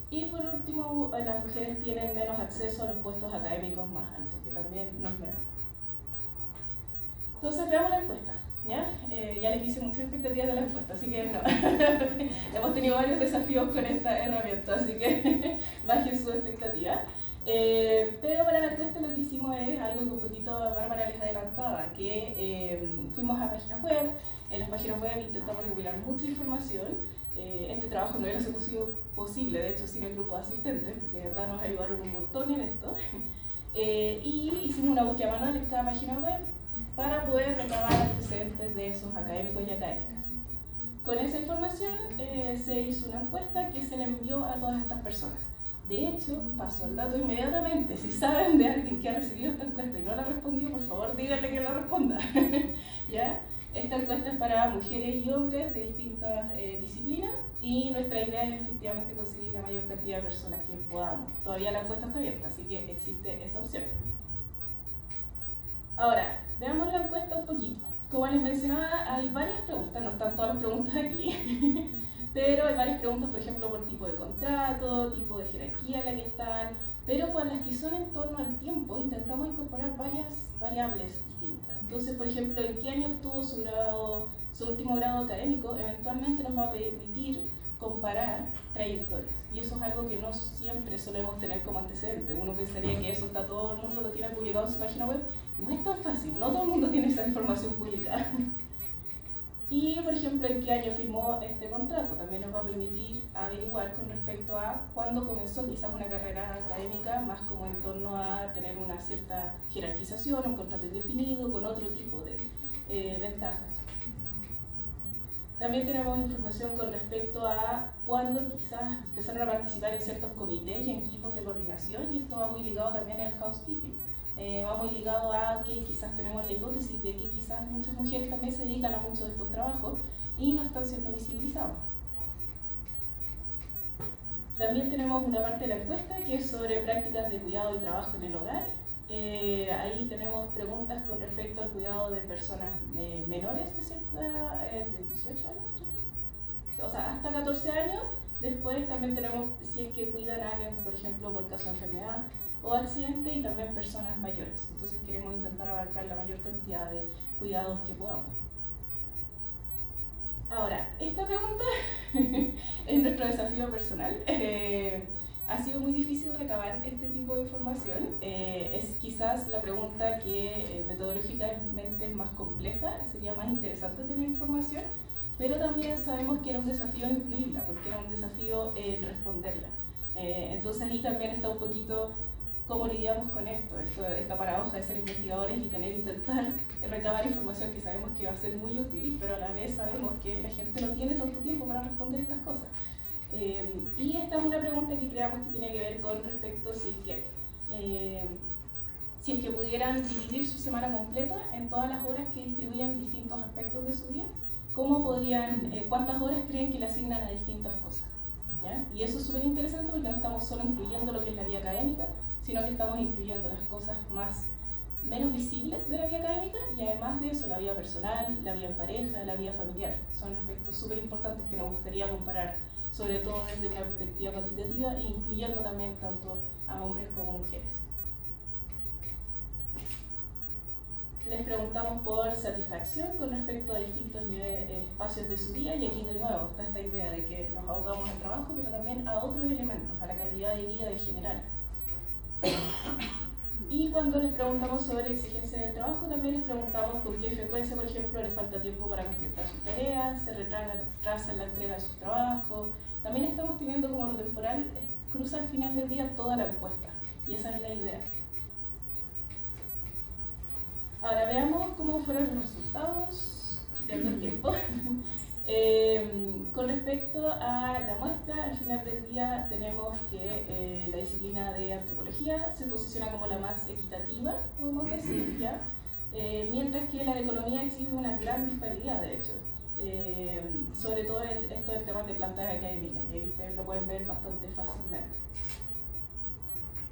Y por último, las mujeres tienen menos acceso a los puestos académicos más altos, que también no es menor. Entonces veamos la encuesta. ¿Ya? Ya les hice muchas expectativas de la encuesta, así que no. Hemos tenido varios desafíos con esta herramienta, así que bajen su expectativa. Pero para la encuesta lo que hicimos es algo que un poquito Bárbara les adelantaba, que fuimos a páginas web. En las páginas web intentamos recopilar mucha información. Este trabajo no hubiera sido posible, de hecho, sin el grupo de asistentes, porque de verdad nos ayudaron un montón en esto. Y hicimos una búsqueda manual en cada página web para poder recabar antecedentes de esos académicos y académicas. Con esa información se hizo una encuesta que se le envió a todas estas personas. De hecho, pasó el dato inmediatamente. Si saben de alguien que ha recibido esta encuesta y no la ha respondido, por favor díganle que la responda. ¿Ya? Esta encuesta es para mujeres y hombres de distintas disciplinas y nuestra idea es efectivamente conseguir la mayor cantidad de personas que podamos. Todavía la encuesta está abierta, así que existe esa opción. Ahora, veamos la encuesta un poquito. Como les mencionaba, hay varias preguntas, no están todas las preguntas aquí, pero hay varias preguntas, por ejemplo, por tipo de contrato, tipo de jerarquía en la que están, pero con las que son en torno al tiempo intentamos incorporar varias variables distintas. Entonces, por ejemplo, en qué año obtuvo su último grado académico, eventualmente nos va a permitir comparar trayectorias. Y eso es algo que no siempre solemos tener como antecedente. Uno pensaría que eso todo el mundo lo tiene publicado en su página web. No es tan fácil, no todo el mundo tiene esa información publicada. Y, por ejemplo, en qué año firmó este contrato. También nos va a permitir averiguar con respecto a cuándo comenzó quizás una carrera académica, más como en torno a tener una cierta jerarquización, un contrato indefinido, con otro tipo de ventajas. También tenemos información con respecto a cuándo quizás empezaron a participar en ciertos comités y en equipos de coordinación, y esto va muy ligado también al housekeeping. Va muy ligado a que quizás tenemos la hipótesis de que quizás muchas mujeres también se dedican a muchos de estos trabajos y no están siendo visibilizados. También tenemos una parte de la encuesta que es sobre prácticas de cuidado y trabajo en el hogar. Ahí tenemos preguntas con respecto al cuidado de personas menores de 18 años, o sea, hasta 14 años. Después también tenemos si es que cuidan a alguien, por ejemplo, por caso de enfermedad o accidente, y también personas mayores. Entonces queremos intentar abarcar la mayor cantidad de cuidados que podamos. Ahora, esta pregunta es nuestro desafío personal. Ha sido muy difícil recabar este tipo de información. Es quizás la pregunta que metodológicamente es más compleja, sería más interesante tener información, pero también sabemos que era un desafío incluirla, porque era un desafío responderla. Entonces ahí también está un poquito cómo lidiamos con esta paradoja de ser investigadores y intentar recabar información que sabemos que va a ser muy útil, pero a la vez sabemos que la gente no tiene tanto tiempo para responder estas cosas. Y esta es una pregunta que creamos que tiene que ver con respecto si es que pudieran dividir su semana completa en todas las horas que distribuyen distintos aspectos de su vida, ¿cuántas horas creen que le asignan a distintas cosas? ¿Ya? Y eso es súper interesante porque no estamos solo incluyendo lo que es la vida académica, sino que estamos incluyendo las cosas menos visibles de la vida académica, y además de eso la vida personal, la vida en pareja, la vida familiar. Son aspectos súper importantes que nos gustaría comparar, sobre todo desde una perspectiva cuantitativa, e incluyendo también tanto a hombres como mujeres. Les preguntamos por satisfacción con respecto a distintos espacios de su día, y aquí de nuevo está esta idea de que nos abocamos al trabajo, pero también a otros elementos, a la calidad de vida en general. Y cuando les preguntamos sobre exigencia del trabajo, también les preguntamos con qué frecuencia, por ejemplo, les falta tiempo para completar sus tareas, se retrasa la entrega de sus trabajos. También estamos teniendo como lo temporal, cruza al final del día toda la encuesta, y esa es la idea. Ahora veamos cómo fueron los resultados, chequeando el tiempo. Con respecto a la muestra, al final del día tenemos que la disciplina de antropología se posiciona como la más equitativa, podemos decir, ¿ya? Mientras que la de economía exhibe una gran disparidad, de hecho. sobre todo esto del tema de plantas académicas, y ahí ustedes lo pueden ver bastante fácilmente.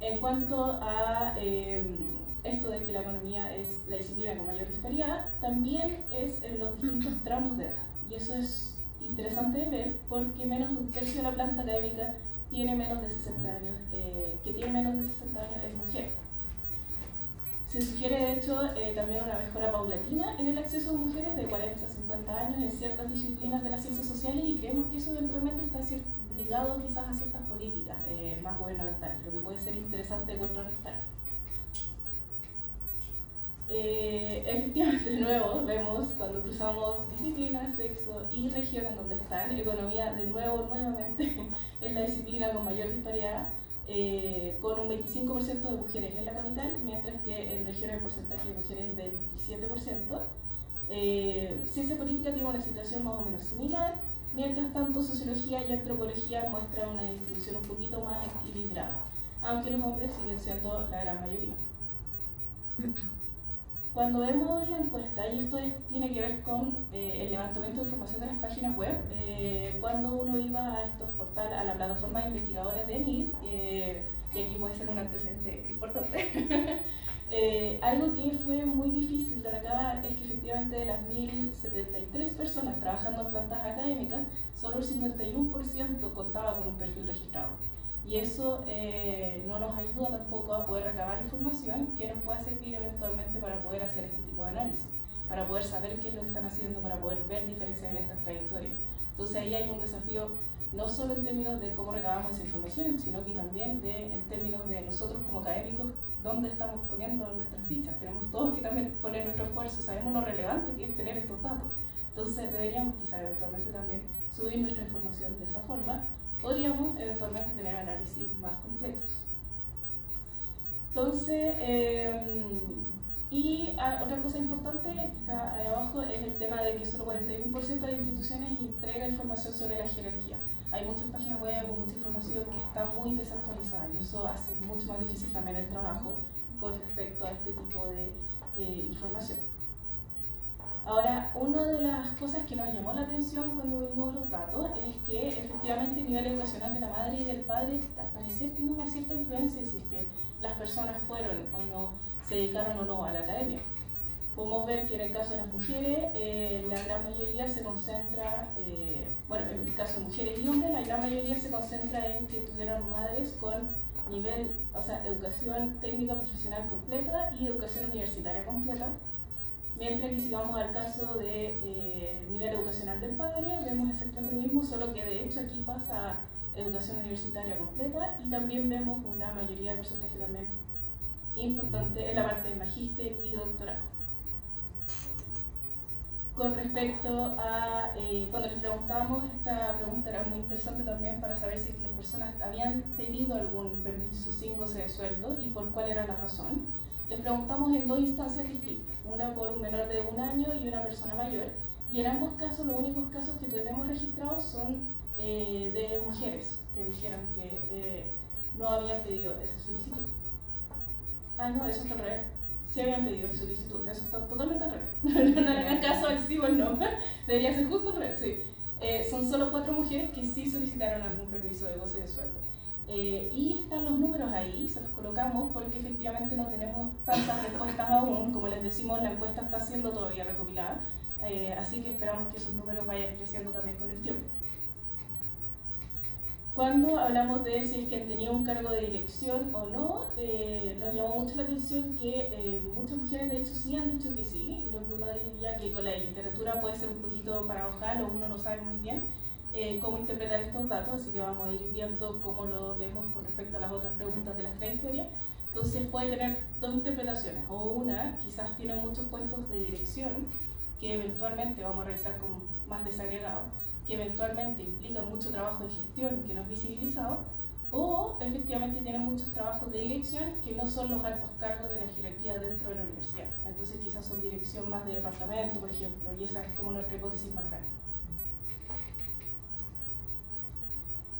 En cuanto a esto de que la economía es la disciplina con mayor disparidad, también es en los distintos tramos de edad, y eso es interesante de ver porque menos de un tercio de la planta académica tiene menos de 60 años, que tiene menos de 60 años es mujer. Se sugiere de hecho también una mejora paulatina en el acceso de mujeres de 40 a 50 años en ciertas disciplinas de las ciencias sociales, y creemos que eso eventualmente está ligado quizás a ciertas políticas más gubernamentales, lo que puede ser interesante de contrarrestar. Efectivamente, de nuevo, vemos cuando cruzamos disciplinas, sexo y región en donde están, economía de nuevo, nuevamente, es la disciplina con mayor disparidad, con un 25% de mujeres en la capital, mientras que en regiones el porcentaje de mujeres es del 27%. Ciencia política tiene una situación más o menos similar, mientras tanto sociología y antropología muestran una distribución un poquito más equilibrada, aunque los hombres siguen siendo la gran mayoría. Cuando vemos la encuesta, y esto tiene que ver con el levantamiento de información de las páginas web, cuando uno iba a estos portales, a la plataforma de investigadores de ENID, y aquí puede ser un antecedente importante, algo que fue muy difícil de recabar es que efectivamente de las 1.073 personas trabajando en plantas académicas, solo el 51% contaba con un perfil registrado. Y eso no nos ayuda tampoco a poder recabar información que nos pueda servir eventualmente para poder hacer este tipo de análisis, para poder saber qué es lo que están haciendo, para poder ver diferencias en estas trayectorias. Entonces ahí hay un desafío no solo en términos de cómo recabamos esa información, sino que también en términos de nosotros como académicos, dónde estamos poniendo nuestras fichas. Tenemos todos que también poner nuestro esfuerzo, sabemos lo relevante que es tener estos datos. Entonces deberíamos quizá eventualmente también subir nuestra información de esa forma. Podríamos eventualmente tener análisis más completos. Entonces, otra cosa importante que está ahí abajo es el tema de que solo 41% de las instituciones entrega información sobre la jerarquía. Hay muchas páginas web o mucha información que está muy desactualizada, y eso hace mucho más difícil también el trabajo con respecto a este tipo de información. Ahora, una de las cosas que nos llamó la atención cuando vimos los datos es que efectivamente el nivel educacional de la madre y del padre al parecer tiene una cierta influencia si es que las personas fueron o no, se dedicaron o no a la academia. Podemos ver que en el caso de las mujeres, la gran mayoría se concentra, bueno, en el caso de mujeres y hombres, la gran mayoría se concentra en que tuvieron madres con nivel, o sea, educación técnica profesional completa y educación universitaria completa. Mientras que si vamos al caso de nivel educacional del padre, vemos exactamente lo mismo, solo que de hecho aquí pasa a educación universitaria completa, y también vemos una mayoría de porcentaje también importante en la parte de magíster y doctorado. Con respecto a, cuando les preguntamos, esta pregunta era muy interesante también para saber si las personas habían pedido algún permiso sin goce de sueldo y por cuál era la razón. Les preguntamos en dos instancias distintas, una por un menor de 1 año y una persona mayor, y en ambos casos los únicos casos que tenemos registrados son de mujeres que dijeron que no habían pedido esa solicitud. Ah, no, eso está al revés. Sí habían pedido solicitud, eso está totalmente al revés. No le hagan caso al sí o al no. Debería ser justo al revés, sí. Son solo 4 mujeres que sí solicitaron algún permiso de goce de sueldo. Y están los números ahí, se los colocamos porque efectivamente no tenemos tantas respuestas aún. Como les decimos, la encuesta está siendo todavía recopilada, así que esperamos que esos números vayan creciendo también con el tiempo. Cuando hablamos de si es que han tenido un cargo de dirección o no, nos llamó mucho la atención que muchas mujeres de hecho sí han dicho que sí, lo que uno diría que con la literatura puede ser un poquito paradojal o uno no sabe muy bien cómo interpretar estos datos, así que vamos a ir viendo cómo lo vemos con respecto a las otras preguntas de las trayectorias. Entonces puede tener dos interpretaciones, o una, quizás tiene muchos puestos de dirección que eventualmente vamos a revisar con más desagregado, que eventualmente implica mucho trabajo de gestión que no es visibilizado, o efectivamente tiene muchos trabajos de dirección que no son los altos cargos de la jerarquía dentro de la universidad. Entonces quizás son dirección más de departamento, por ejemplo, y esa es como nuestra hipótesis más grande.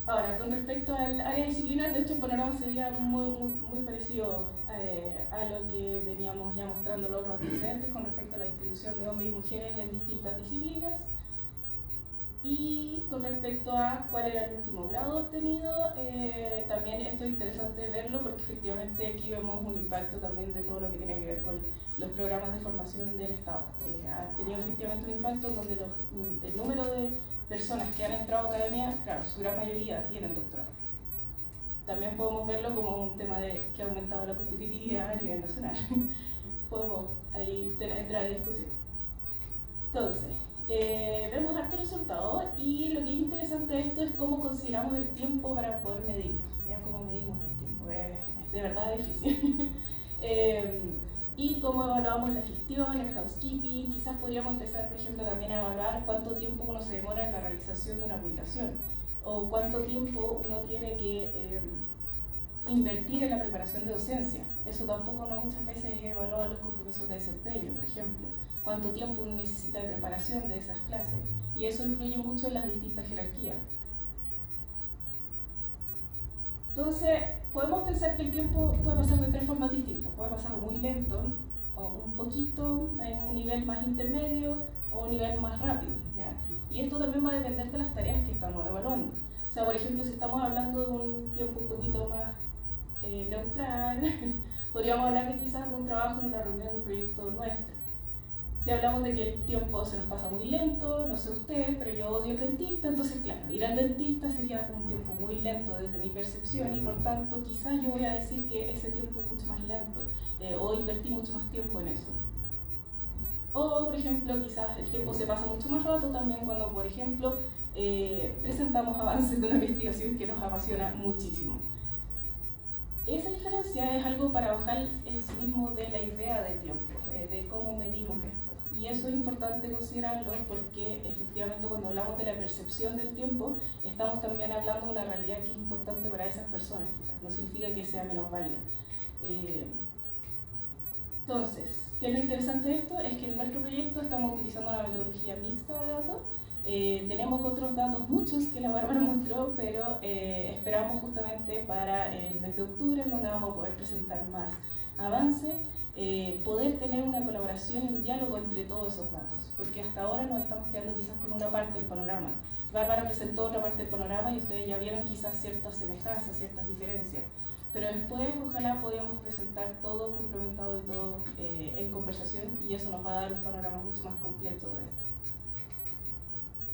Ahora, con respecto al área disciplinar, de hecho el panorama sería muy parecido a lo que veníamos ya mostrando los otros antecedentes con respecto a la distribución de hombres y mujeres en distintas disciplinas. Y con respecto a cuál era el último grado obtenido, también esto es interesante verlo porque efectivamente aquí vemos un impacto también de todo lo que tiene que ver con los programas de formación del Estado. Ha tenido efectivamente un impacto donde el número de personas que han entrado a academia, claro, su gran mayoría tienen doctorado. También podemos verlo como un tema de que ha aumentado la competitividad a nivel nacional. Podemos ahí entrar en discusión. Entonces, vemos hartos resultados y lo que es interesante de esto es cómo consideramos el tiempo para poder medirlo. ¿Ya? Cómo medimos el tiempo, es de verdad difícil. Y cómo evaluamos la gestión, el housekeeping. Quizás podríamos empezar, por ejemplo, también a evaluar cuánto tiempo uno se demora en la realización de una publicación o cuánto tiempo uno tiene que invertir en la preparación de docencia. Eso tampoco muchas veces es evaluado en los compromisos de desempeño, por ejemplo. Cuánto tiempo uno necesita de preparación de esas clases. Y eso influye mucho en las distintas jerarquías. Entonces, podemos pensar que el tiempo puede pasar de tres formas distintas. Puede pasar muy lento, o un poquito, en un nivel más intermedio, o un nivel más rápido, ¿ya? Y esto también va a depender de las tareas que estamos evaluando. O sea, por ejemplo, si estamos hablando de un tiempo un poquito más neutral, podríamos hablar de quizás de un trabajo en una reunión de un proyecto nuestro. Si hablamos de que el tiempo se nos pasa muy lento, no sé ustedes, pero yo odio el dentista, entonces claro, ir al dentista sería un tiempo muy lento desde mi percepción y por tanto quizás yo voy a decir que ese tiempo es mucho más lento o invertí mucho más tiempo en eso. O por ejemplo, quizás el tiempo se pasa mucho más rato también cuando, por ejemplo, presentamos avances de una investigación que nos apasiona muchísimo. Esa diferencia es algo paradojal en sí mismo de la idea de tiempo, de cómo medimos esto. Y eso es importante considerarlo porque efectivamente cuando hablamos de la percepción del tiempo, estamos también hablando de una realidad que es importante para esas personas, quizás. No significa que sea menos válida. Entonces, ¿qué es lo interesante de esto? Es que en nuestro proyecto estamos utilizando una metodología mixta de datos. Tenemos otros datos, muchos que la Bárbara mostró, pero esperamos justamente para el mes de octubre, en donde vamos a poder presentar más avance, poder tener una colaboración y un diálogo entre todos esos datos, porque hasta ahora nos estamos quedando quizás con una parte del panorama. Bárbara presentó otra parte del panorama y ustedes ya vieron quizás ciertas semejanzas, ciertas diferencias, pero después ojalá podamos presentar todo complementado y todo en conversación y eso nos va a dar un panorama mucho más completo de esto.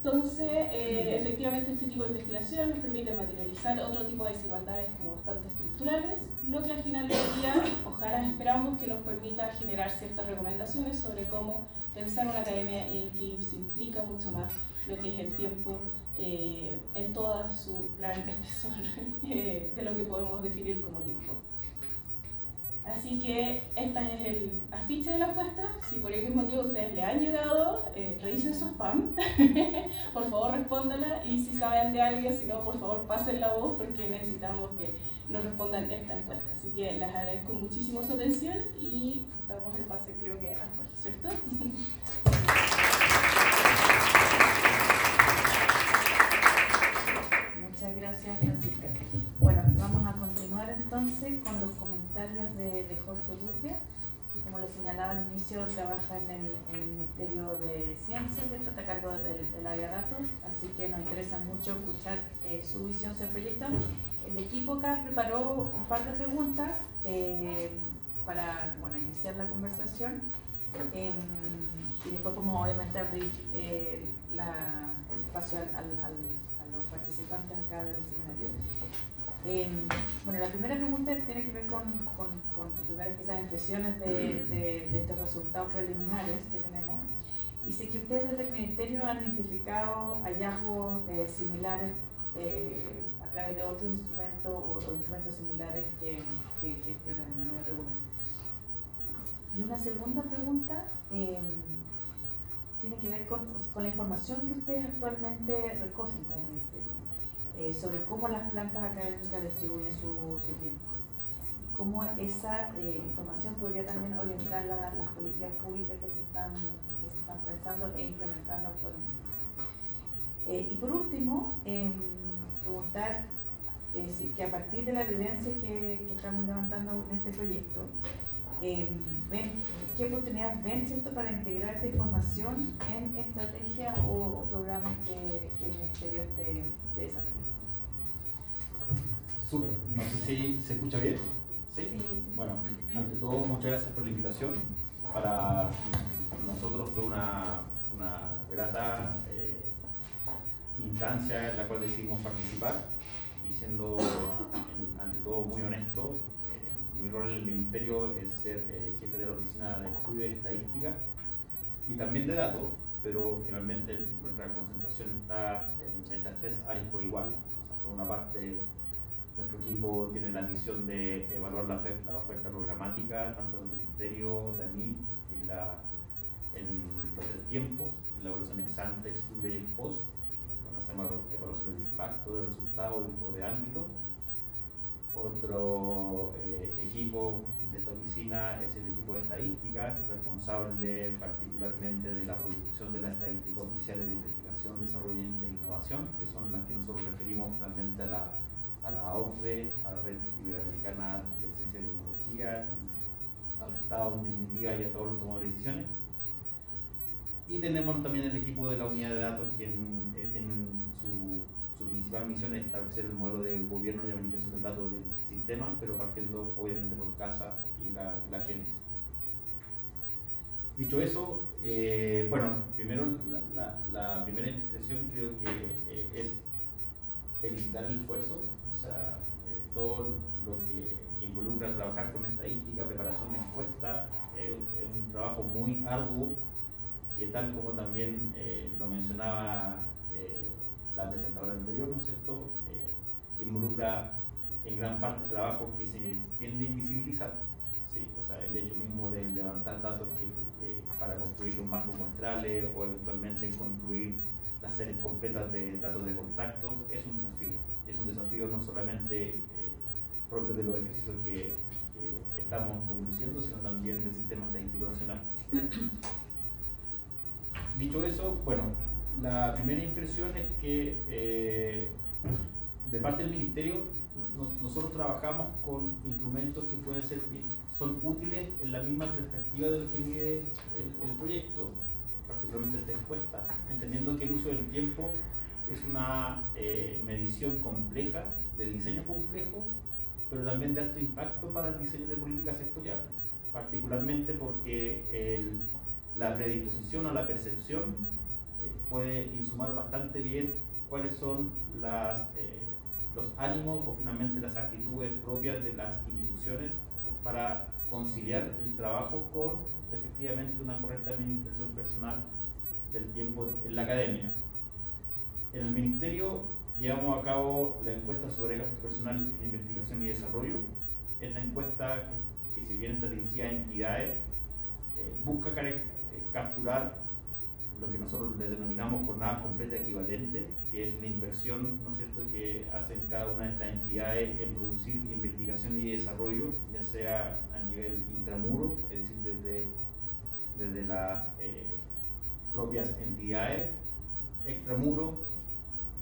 Entonces, efectivamente este tipo de investigación nos permite materializar otro tipo de desigualdades como bastante estructurales, lo que al final del día, ojalá esperamos que nos permita generar ciertas recomendaciones sobre cómo pensar una academia en que se implica mucho más lo que es el tiempo en toda su gran espesor de lo que podemos definir como tiempo. Así que esta es el afiche de la encuesta. Si por X motivo ustedes le han llegado, revisen su spam, por favor respóndala y si saben de alguien, si no, por favor pasen la voz porque necesitamos que nos respondan esta encuesta. Así que les agradezco muchísimo su atención y damos el pase creo que a Jorge, ¿cierto? Muchas gracias, Francisca. Bueno, vamos a continuar entonces con los comentarios de Jorge Urrutia, que como les señalaba al inicio trabaja en el Ministerio de Ciencias, que está a cargo del área de datos, así que nos interesa mucho escuchar su visión sobre el proyecto. El equipo acá preparó un par de preguntas para iniciar la conversación y después como obviamente abrir el espacio a los participantes acá del seminario. La primera pregunta tiene que ver con tus primeras quizás impresiones de estos resultados preliminares que tenemos. Y sé que ustedes desde el Ministerio han identificado hallazgos similares a través de otros instrumentos o instrumentos similares que gestionan de manera regular. Y una segunda pregunta tiene que ver con la información que ustedes actualmente recogen como Ministerio. Sobre cómo las plantas académicas distribuyen su tiempo y cómo esa información podría también orientar las políticas públicas que se están pensando e implementando actualmente. Y por último, preguntar que a partir de la evidencia que estamos levantando en este proyecto, ¿qué oportunidades ven, ¿cierto?, para integrar esta información en estrategias estrategias o programas que el Ministerio esté desarrollando. Súper, no sé si se escucha bien. ¿Sí? Sí. Bueno, ante todo, muchas gracias por la invitación. Para nosotros fue una grata instancia en la cual decidimos participar y siendo, ante todo, muy honesto, mi rol en el Ministerio es ser jefe de la Oficina de Estudios y Estadística y también de datos, pero finalmente nuestra concentración está en estas tres áreas por igual. O sea, por una parte, nuestro equipo tiene la misión de evaluar la oferta programática, tanto del Ministerio, de ANIT, en los tres tiempos, la evaluación ex ante, ex ante y ex post, cuando hacemos evaluación de impacto, de resultado o de ámbito. Otro equipo de esta oficina es el equipo de estadística, responsable particularmente de la producción de las estadísticas oficiales de investigación, desarrollo e innovación, que son las que nosotros referimos finalmente a la OCDE, a la Red Iberoamericana de Ciencia y Tecnología, al Estado en definitiva y a todos los tomadores de decisiones. Y tenemos también el equipo de la unidad de datos, quien tienen su principal misión es establecer el modelo de gobierno y administración de datos del sistema, pero partiendo obviamente por CASA y la génesis. Dicho eso, bueno, primero la primera impresión creo que es felicitar el esfuerzo, o sea, todo lo que involucra trabajar con estadística, preparación de encuesta, es un trabajo muy arduo que tal como también lo mencionaba la presentadora anterior, ¿no es cierto?, que involucra en gran parte trabajo que se tiende a invisibilizar, ¿sí? O sea, el hecho mismo de levantar datos para construir los marcos muestrales o eventualmente construir las series completas de datos de contacto es un desafío no solamente propio de los ejercicios que estamos conduciendo, sino también del Sistema Estadístico Nacional. Dicho eso, bueno, la primera impresión es que de parte del Ministerio nosotros trabajamos con instrumentos que pueden ser, son útiles en la misma perspectiva de lo que mide el proyecto, particularmente esta encuesta, entendiendo que el uso del tiempo es una medición compleja, de diseño complejo, pero también de alto impacto para el diseño de política sectorial, particularmente porque la predisposición o la percepción puede insumar bastante bien cuáles son los ánimos o finalmente las actitudes propias de las instituciones para conciliar el trabajo con efectivamente una correcta administración personal del tiempo en la academia. En el Ministerio llevamos a cabo la encuesta sobre gasto personal en investigación y desarrollo. Esta encuesta, que si bien está dirigida a entidades, busca capturar lo que nosotros le denominamos jornada completa equivalente, que es la inversión, ¿no es cierto?, que hacen cada una de estas entidades en producir investigación y desarrollo, ya sea a nivel intramuro, es decir, desde las propias entidades, extramuro,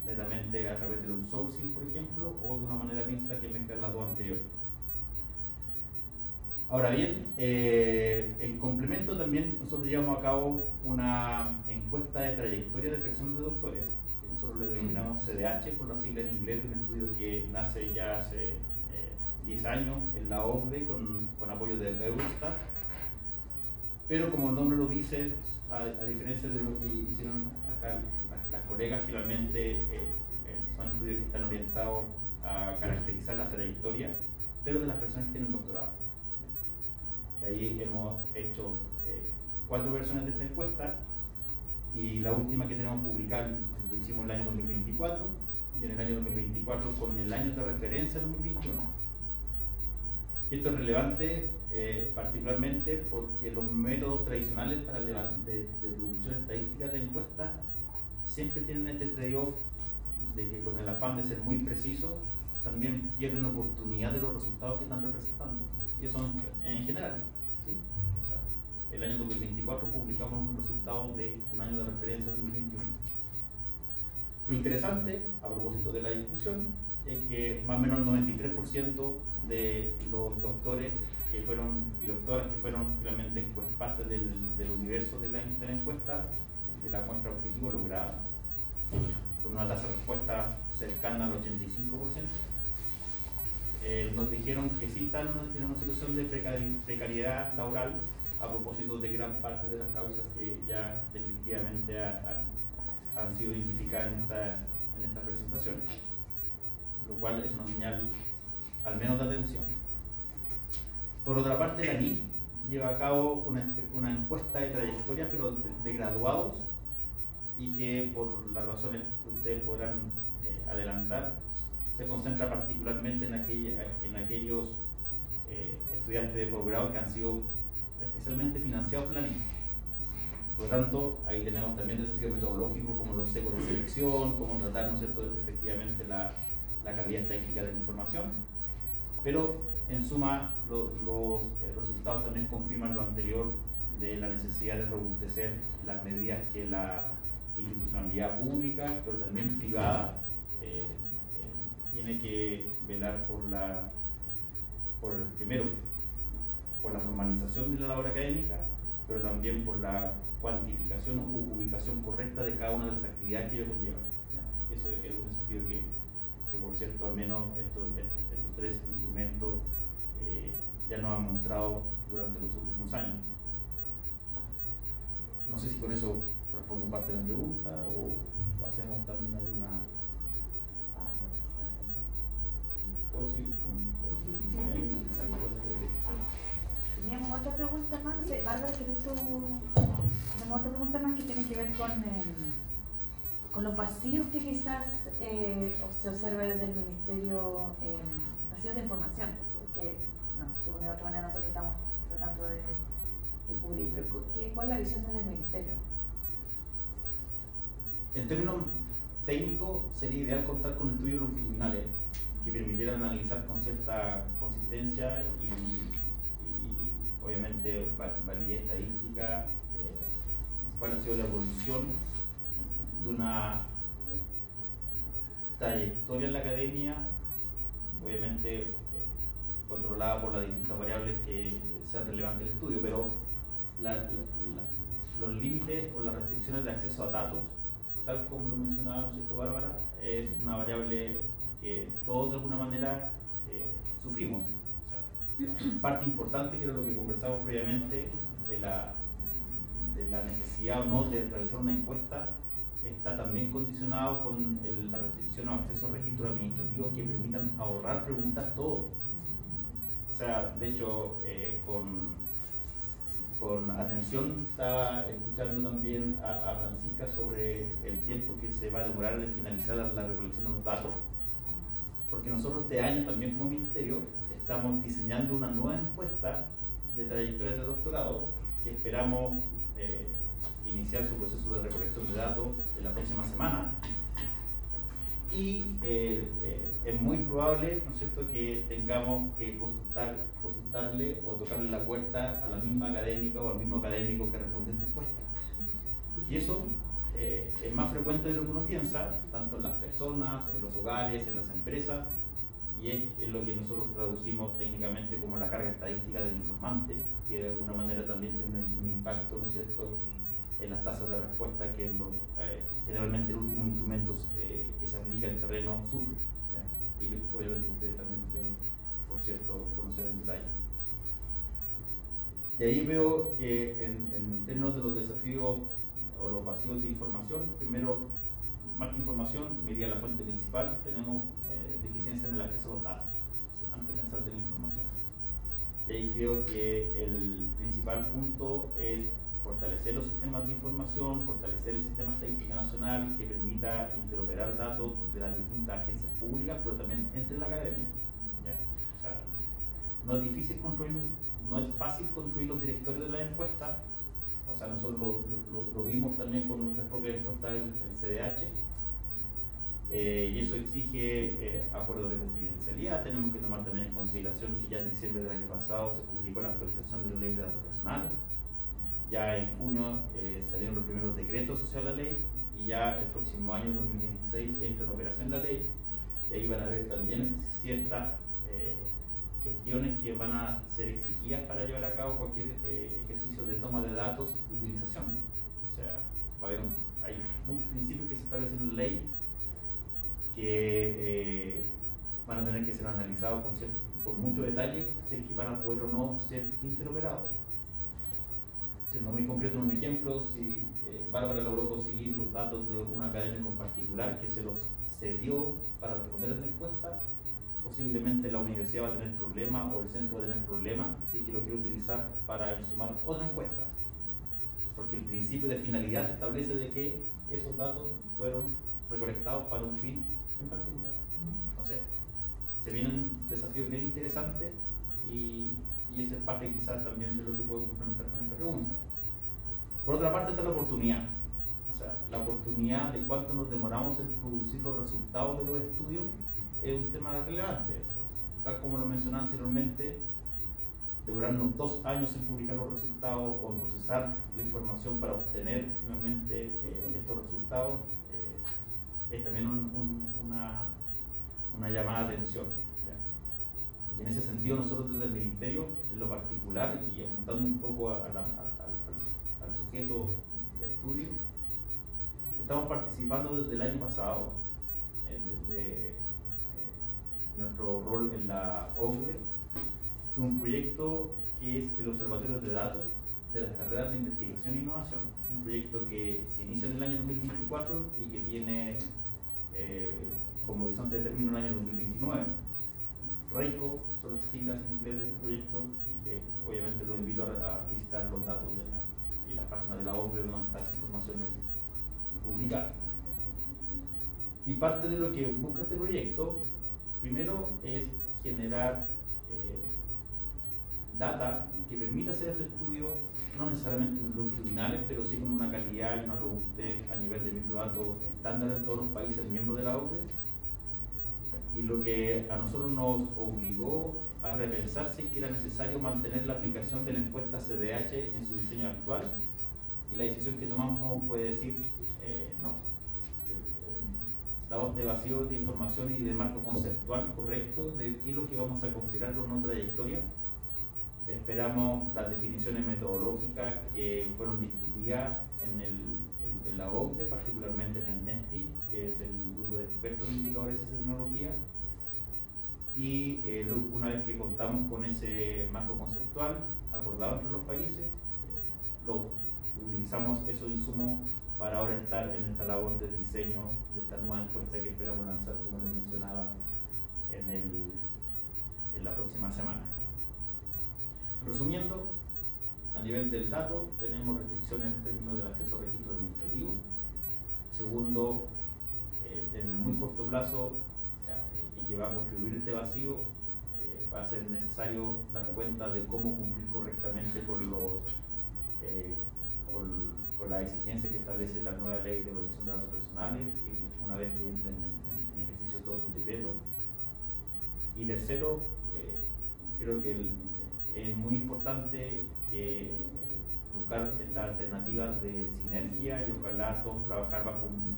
netamente a través del outsourcing, por ejemplo, o de una manera mixta que mezcla las dos anteriores. Ahora bien, en complemento también nosotros llevamos a cabo una encuesta de trayectoria de personas de doctores, que nosotros le denominamos CDH por la sigla en inglés, de un estudio que nace ya hace 10 años en la OCDE con apoyo de Eurostat, pero como el nombre lo dice, a diferencia de lo que hicieron acá las colegas, finalmente son estudios que están orientados a caracterizar la trayectoria, pero de las personas que tienen doctorado. Ahí hemos hecho 4 versiones de esta encuesta y la última que tenemos publicada lo hicimos el año 2024 y en el año 2024 con el año de referencia 2021. Y esto es relevante particularmente porque los métodos tradicionales de producción estadística de encuesta siempre tienen este trade-off de que con el afán de ser muy preciso también pierden oportunidad de los resultados que están representando. Y eso en general, ¿sí? O sea, el año 2024 publicamos un resultado de un año de referencia 2021. Lo interesante, a propósito de la discusión, es que más o menos el 93% de los doctores que fueron y doctoras que fueron finalmente parte del universo de la encuesta de la muestra objetivo lograda, con una tasa de respuesta cercana al 85%. Nos dijeron que sí están en una situación de precariedad laboral, a propósito de gran parte de las causas que ya definitivamente han sido identificadas en estas presentaciones, lo cual es una señal al menos de atención. Por otra parte, la NIT lleva a cabo una encuesta de trayectoria, pero de graduados, y que por las razones que ustedes podrán adelantar, se concentra particularmente en aquellos estudiantes de posgrado que han sido especialmente financiados por la NIT. Por lo tanto, ahí tenemos también desafíos metodológicos como los secos de selección, cómo tratar, ¿no es cierto?, efectivamente la calidad estadística de la información. Pero, en suma, los resultados también confirman lo anterior de la necesidad de robustecer las medidas que la institucionalidad pública, pero también privada, tiene que velar primero, por la formalización de la labor académica, pero también por la cuantificación o ubicación correcta de cada una de las actividades que ello conlleva. Eso es un desafío que por cierto, al menos estos tres instrumentos ya nos han mostrado durante los últimos años. No sé si con eso respondo parte de la pregunta o hacemos también alguna... ¿Puedo seguir Teníamos otra pregunta más, no sé, Bárbara, ¿quieres tú? Tenemos otra pregunta más que tiene que ver con los vacíos que quizás se observa desde el Ministerio, vacíos de información, porque de una u otra manera nosotros estamos tratando de cubrir, pero ¿cuál es la visión desde el Ministerio? En términos técnicos, sería ideal contar con estudios longitudinales que permitieran analizar con cierta consistencia y obviamente validez estadística, cuál ha sido la evolución de una trayectoria en la academia, obviamente controlada por las distintas variables que sean relevantes del estudio, pero los límites o las restricciones de acceso a datos, tal como lo mencionaba, ¿no es cierto, Bárbara?, es una variable que todos de alguna manera sufrimos. Parte importante, que era lo que conversamos previamente, de la necesidad o no de realizar una encuesta, está también condicionado con la restricción o acceso a registros administrativos que permitan ahorrar preguntar todo. O sea, de hecho, con atención estaba escuchando también a Francisca sobre el tiempo que se va a demorar de finalizar la recolección de los datos, porque nosotros este año también como ministerio estamos diseñando una nueva encuesta de trayectorias de doctorado que esperamos iniciar su proceso de recolección de datos en la próxima semana, y es muy probable, ¿no es cierto?, que tengamos que consultarle o tocarle la puerta a la misma académica o al mismo académico que responde a esta encuesta. Y eso es más frecuente de lo que uno piensa, tanto en las personas, en los hogares, en las empresas, y es lo que nosotros traducimos técnicamente como la carga estadística del informante, que de alguna manera también tiene un impacto, ¿no es cierto?, en las tasas de respuesta que generalmente el último instrumento que se aplica en terreno sufre, ¿ya? Y que obviamente ustedes también pueden, por cierto, conocer en detalle. Y ahí veo que en términos de los desafíos o los vacíos de información, primero, más que información, me iría a la fuente principal, tenemos deficiencia en el acceso a los datos, ¿sí?, antes de pensar en la información. Y ahí creo que el principal punto es fortalecer los sistemas de información, fortalecer el sistema estadístico nacional que permita interoperar datos de las distintas agencias públicas, pero también entre la academia, ¿ya? O sea, no es difícil construir, no es fácil construir los directorios de la encuesta. O sea, nosotros lo vimos también con nuestra propia encuesta del CDH, y eso exige acuerdos de confidencialidad. Tenemos que tomar también en consideración que ya en diciembre del año pasado se publicó la actualización de la ley de datos personales. Ya en junio salieron los primeros decretos asociados a la ley, y ya el próximo año, 2026, entra en operación la ley, y ahí van a haber también ciertas gestiones que van a ser exigidas para llevar a cabo cualquier ejercicio de toma de datos de utilización. O sea, hay muchos principios que se establecen en la ley que van a tener que ser analizados con mucho detalle si es que van a poder o no ser interoperados. Siendo muy concreto en un ejemplo, si Bárbara logró conseguir los datos de un académico en particular que se los cedió para responder a la encuesta, posiblemente la universidad va a tener problemas o el centro va a tener problemas si es que lo quiere utilizar para insumar otra encuesta. Porque el principio de finalidad establece de que esos datos fueron recolectados para un fin en particular. Entonces, se vienen desafíos bien interesantes y esa es parte quizás también de lo que puedo complementar con esta pregunta. Por otra parte está la oportunidad. O sea, la oportunidad de cuánto nos demoramos en producir los resultados de los estudios es un tema relevante. Tal como lo mencionaba anteriormente, demorarnos 2 años en publicar los resultados o en procesar la información para obtener finalmente estos resultados es también una llamada de atención. ¿Ya? Y en ese sentido nosotros desde el Ministerio, en lo particular y apuntando un poco al sujeto de estudio, estamos participando desde el año pasado, desde nuestro rol en la OCDE, de un proyecto que es el Observatorio de Datos de las Carreras de Investigación e Innovación, un proyecto que se inicia en el año 2024 y que tiene como horizonte de término el año 2029. REICO son las siglas en inglés de este proyecto y que obviamente los invito a visitar los datos y las páginas de la OCDE donde está esa información publicada. Y parte de lo que busca este proyecto, primero, es generar data que permita hacer estos estudios, no necesariamente longitudinales, pero sí con una calidad y una robustez a nivel de microdatos estándar en todos los países miembros de la OCDE. Y lo que a nosotros nos obligó a repensar si es que era necesario mantener la aplicación de la encuesta CDH en su diseño actual, y la decisión que tomamos fue decir no. Dados de vacío de información y de marco conceptual correcto de qué es lo que vamos a considerar como una trayectoria, esperamos las definiciones metodológicas que fueron discutidas en la OCDE, particularmente en el NESTI, que es el grupo de expertos en indicadores de tecnología, y una vez que contamos con ese marco conceptual acordado entre los países, utilizamos esos insumos para ahora estar en esta labor de diseño de esta nueva encuesta que esperamos lanzar, como les mencionaba, en la próxima semana. Resumiendo, a nivel del dato tenemos restricciones en términos del acceso al registro administrativo. Segundo, en el muy corto plazo, y que va a contribuir este vacío, va a ser necesario dar cuenta de cómo cumplir correctamente con las exigencias que establece la nueva ley de protección de datos personales, y una vez que entren en ejercicio todos sus decretos. Y tercero, creo que es muy importante buscar estas alternativas de sinergia y ojalá todos trabajar bajo un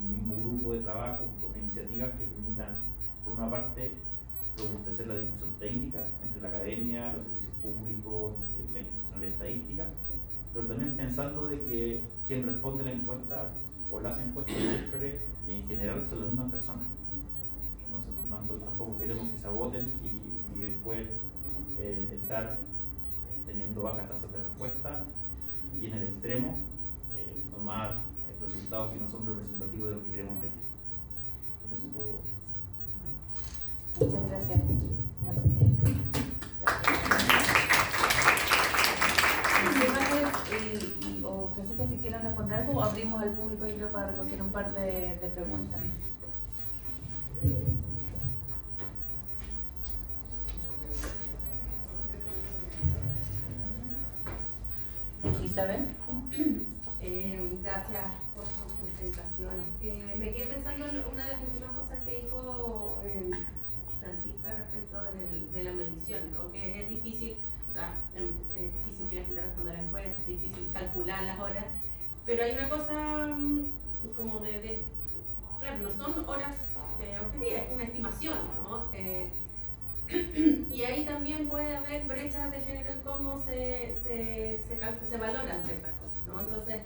mismo grupo de trabajo, con iniciativas que permitan, por una parte, robustecer la discusión técnica entre la academia, los servicios públicos, la institucionalidad estadística, pero también pensando de que quien responde la encuesta o las encuestas siempre y en general son las mismas personas. No sé, por tanto, tampoco queremos que se agoten y después estar teniendo bajas tasas de respuesta y en el extremo tomar resultados que no son representativos de lo que queremos medir. Eso puedo. Muchas gracias. O Francisca, si quieren responder algo, abrimos al público y creo para recoger un par de preguntas. Isabel. Gracias por su presentación. Me quedé pensando en una de las últimas cosas que dijo Francisca respecto de la medición, ¿no? Que es difícil, o sea, es difícil que la gente responda a la encuesta, es difícil calcular las horas, pero hay una cosa como claro, no son horas objetivas, es una estimación, ¿no? Y ahí también puede haber brechas de género en cómo se valoran ciertas cosas, ¿no? Entonces,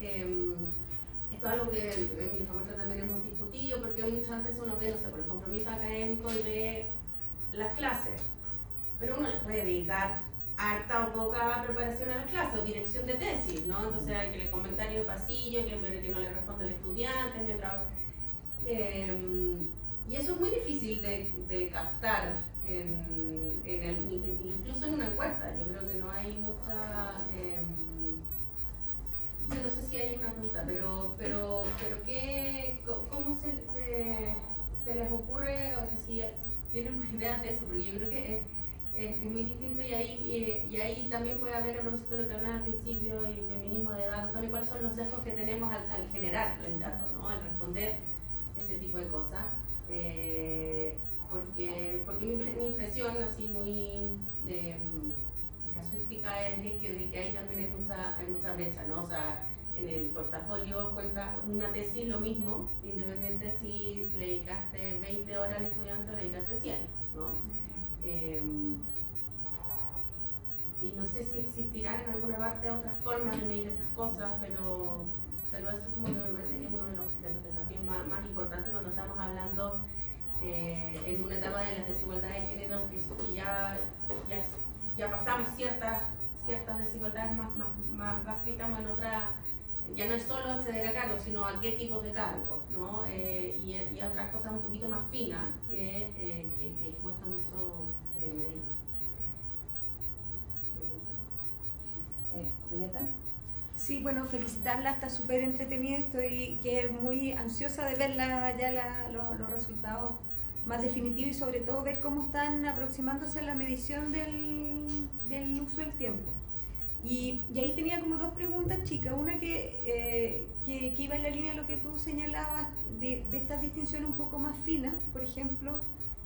esto es algo que en mi facultad también hemos discutido, porque muchas veces uno ve, no sé, por el compromiso académico y ve las clases, pero uno le puede dedicar harta o poca preparación a las clases o dirección de tesis, ¿no? Entonces hay que el comentario de pasillo, que no le responde al estudiante, mientras... y eso es muy difícil de captar incluso en una encuesta. Yo creo que no hay mucha... no sé si hay una pregunta, pero ¿cómo se les ocurre, o sea, si tienen una idea de eso? Porque yo creo que es muy distinto y ahí también puede haber, a propósito de lo que hablaba al principio, y feminismo de datos, también cuáles son los sesgos que tenemos al generar el dato, ¿no? Al responder ese tipo de cosas. Porque mi impresión, así muy casuística, es de que ahí también hay mucha brecha, ¿no? O sea, en el portafolio cuenta una tesis lo mismo, independiente si le dedicaste 20 horas al estudiante o le dedicaste 100, ¿no? Y no sé si existirán en alguna parte otras formas de medir esas cosas, pero eso es como que me parece que es uno de los desafíos más importantes cuando estamos hablando en una etapa de las desigualdades de género, que ya pasamos ciertas desigualdades más básicas, estamos en otra, ya no es solo acceder a cargos, sino a qué tipos de cargos, ¿no? Y otras cosas un poquito más finas que cuesta mucho medir. Julieta. Sí, bueno, felicitarla, está súper entretenida, estoy muy ansiosa de ver los resultados más definitivos y sobre todo ver cómo están aproximándose a la medición del uso del tiempo. Y ahí tenía como dos preguntas chicas, una que iba en la línea de lo que tú señalabas, de estas distinciones un poco más finas. Por ejemplo,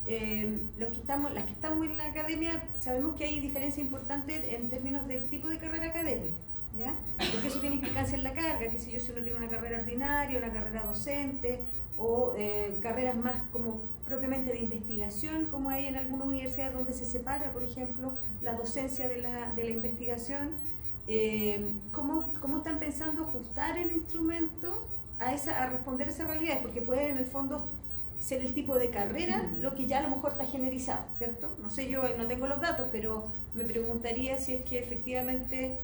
las que estamos en la academia sabemos que hay diferencia importante en términos del tipo de carrera académica, ¿ya? Porque eso tiene implicancia en la carga, que si uno tiene una carrera ordinaria, una carrera docente, o carreras más como propiamente de investigación, como hay en algunas universidades donde se separa, por ejemplo, la docencia de la investigación. ¿Cómo están pensando ajustar el instrumento a responder a esas realidades? Porque puede en el fondo ser el tipo de carrera lo que ya a lo mejor está generalizado, ¿cierto? No sé, yo no tengo los datos, pero me preguntaría si es que efectivamente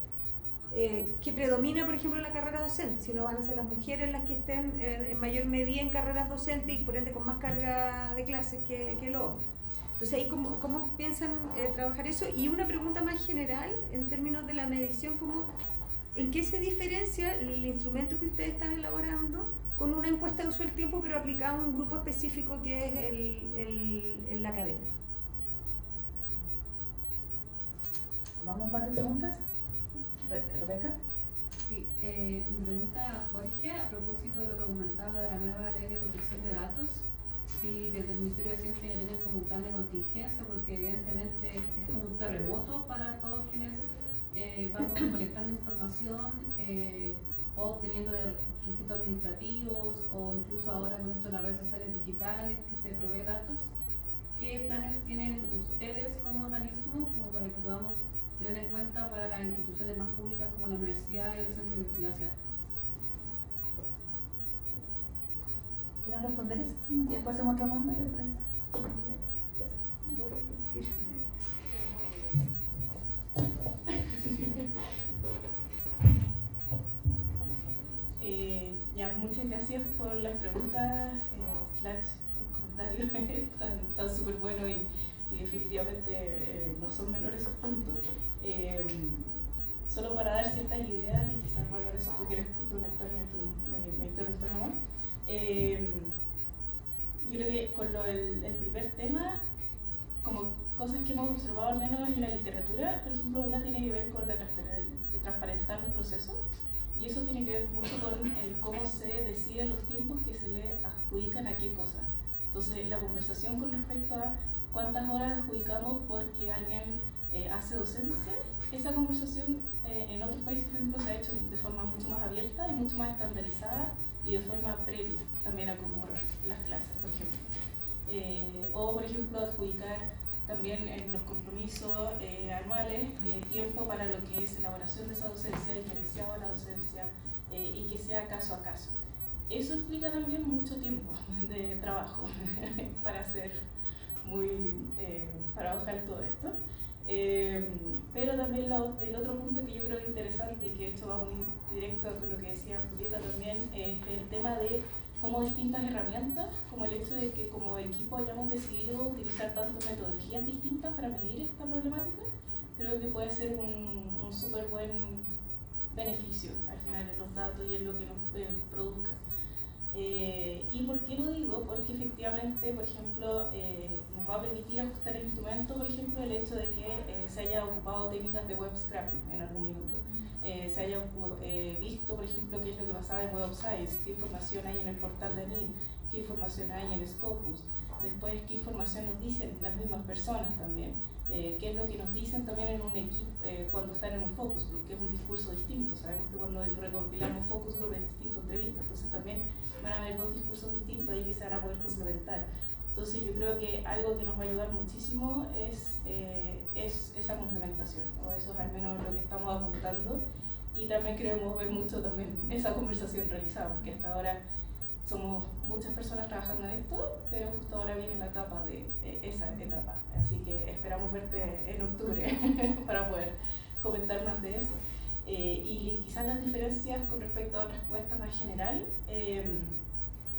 que predomina, por ejemplo, la carrera docente, si no van a ser las mujeres las que estén en mayor medida en carreras docentes y por ende con más carga de clases que los hombres. Entonces, ahí ¿cómo piensan trabajar eso? Y una pregunta más general, en términos de la medición, ¿en qué se diferencia el instrumento que ustedes están elaborando con una encuesta de uso del tiempo, pero aplicada a un grupo específico que es la academia? ¿Tomamos un par de preguntas? Rebeca. Sí, mi pregunta, Jorge, a propósito de lo que comentaba de la nueva ley de protección de datos, si desde el Ministerio de Ciencia ya tienen como un plan de contingencia, porque evidentemente es como un terremoto para todos quienes vamos recolectando información o obteniendo de registros administrativos o incluso ahora con esto de las redes sociales digitales que se provee datos. ¿Qué planes tienen ustedes como organismo como para que podamos tener en cuenta para las instituciones más públicas como la universidad y los centros de investigación? ¿Quieren responder eso? Y después hacemos otra ronda, ¿les parece? Ya, muchas gracias por las preguntas, comentarios, están súper buenos y definitivamente no son menores sus puntos. Solo para dar ciertas ideas, y quizás Bárbara, si tú quieres complementarme, tú me interrumpes nomás. Yo creo que con el primer tema, como cosas que hemos observado al menos en la literatura, por ejemplo, una tiene que ver con de transparentar los procesos, y eso tiene que ver mucho con cómo se deciden los tiempos que se le adjudican a qué cosa. Entonces, la conversación con respecto a cuántas horas adjudicamos porque alguien hace docencia, esa conversación en otros países, por ejemplo, se ha hecho de forma mucho más abierta y mucho más estandarizada y de forma previa también a que ocurran las clases, por ejemplo. O, por ejemplo, adjudicar también en los compromisos anuales tiempo para lo que es elaboración de esa docencia, diferenciado a la docencia y que sea caso a caso. Eso implica también mucho tiempo de trabajo para hacer trabajar todo esto. Pero también el otro punto que yo creo interesante y que esto va muy directo con lo que decía Julieta también es el tema de cómo distintas herramientas, como el hecho de que como equipo hayamos decidido utilizar tantas metodologías distintas para medir esta problemática, creo que puede ser un súper buen beneficio al final en los datos y en lo que nos produzca. ¿Y por qué lo digo? Porque efectivamente, por ejemplo, nos va a permitir ajustar el instrumento, por ejemplo, el hecho de que se haya ocupado técnicas de web scraping en algún minuto. Se haya visto, por ejemplo, qué es lo que pasaba en Web of Science, qué información hay en el portal de ANID, qué información hay en Scopus, después qué información nos dicen las mismas personas también, qué es lo que nos dicen también en un equipo cuando están en un focus group, que es un discurso distinto. Sabemos que cuando recompilamos focus group es distinto a entrevista, entonces también van a haber dos discursos distintos ahí que se van a poder complementar. Entonces yo creo que algo que nos va a ayudar muchísimo es esa complementación, o eso es al menos lo que estamos apuntando, y también queremos ver mucho también esa conversación realizada, porque hasta ahora somos muchas personas trabajando en esto, pero justo ahora viene la etapa de esa etapa, así que esperamos verte en octubre para poder comentar más de eso. Y quizás las diferencias con respecto a otra encuesta más general,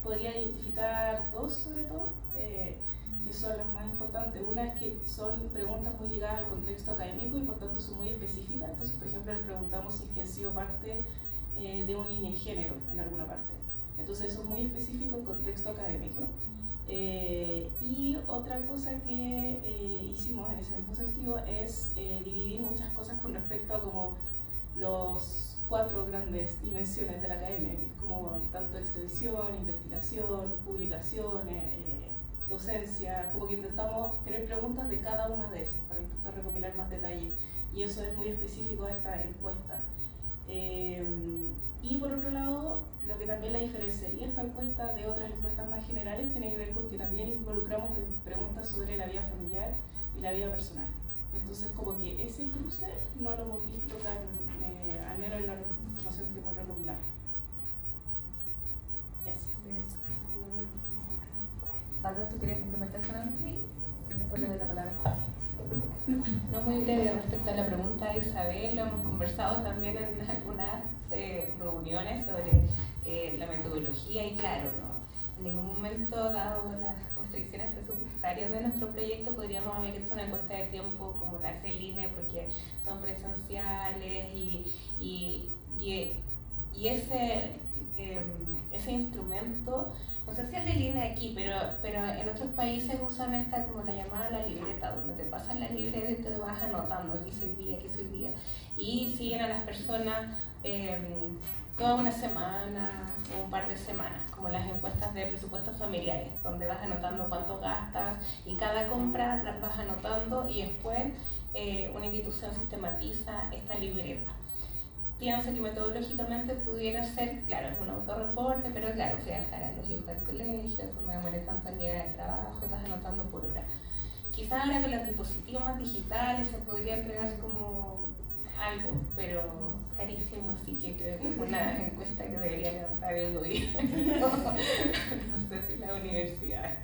podría identificar dos sobre todo, que son las más importantes. Una es que son preguntas muy ligadas al contexto académico y por tanto son muy específicas. Entonces, por ejemplo, les preguntamos si es que han sido parte de un INE género en alguna parte. Entonces eso es muy específico en contexto académico. Y otra cosa que hicimos en ese mismo sentido es dividir muchas cosas con respecto a como los 4 grandes dimensiones de la academia, que es como tanto extensión, investigación, publicaciones, docencia, como que intentamos tener preguntas de cada una de esas para intentar recopilar más detalles, y eso es muy específico a esta encuesta. Y por otro lado, lo que también la diferenciaría esta encuesta de otras encuestas más generales tiene que ver con que también involucramos preguntas sobre la vida familiar y la vida personal. Entonces, como que ese cruce no lo hemos visto tan, al menos en la información que hemos recopilado. Gracias. Bárbara, ¿tú querías complementar con algo? Sí. Después le doy la palabra. No, muy breve respecto a la pregunta de Isabel, lo hemos conversado también en algunas reuniones sobre la metodología y claro, ¿no? En ningún momento, dado las restricciones presupuestarias de nuestro proyecto, podríamos haber hecho una encuesta de tiempo como la hace el INE porque son presenciales y ese instrumento, no sé si es del INE aquí, pero en otros países usan esta como la llamada la libreta, donde te pasan la libreta y te vas anotando qué servía, y siguen a las personas toda una semana o un par de semanas, como las encuestas de presupuestos familiares, donde vas anotando cuánto gastas y cada compra las vas anotando y después una institución sistematiza esta libreta. Pienso que metodológicamente pudiera ser, claro, es un autorreporte, pero claro, fui a dejar a los hijos al colegio, después me demoré tanto en llegar al trabajo y vas anotando por hora. Quizás ahora con los dispositivos más digitales se podría entregar como algo, pero carísimo, así que creo que es una encuesta que debería levantar el gobierno, no sé si la universidad.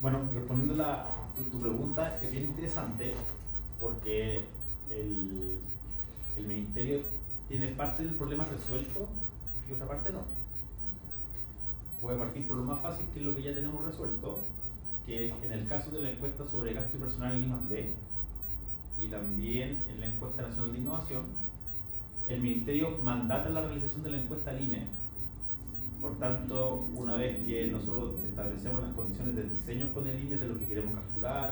Bueno, respondiendo a tu pregunta, es bien interesante porque el ministerio tiene parte del problema resuelto y otra parte no. Voy a partir por lo más fácil, que es lo que ya tenemos resuelto, que en el caso de la encuesta sobre gasto personal en I+D y también en la encuesta nacional de innovación, el ministerio mandata la realización de la encuesta al INE. Por tanto, una vez que nosotros establecemos las condiciones de diseño con el INE de lo que queremos capturar,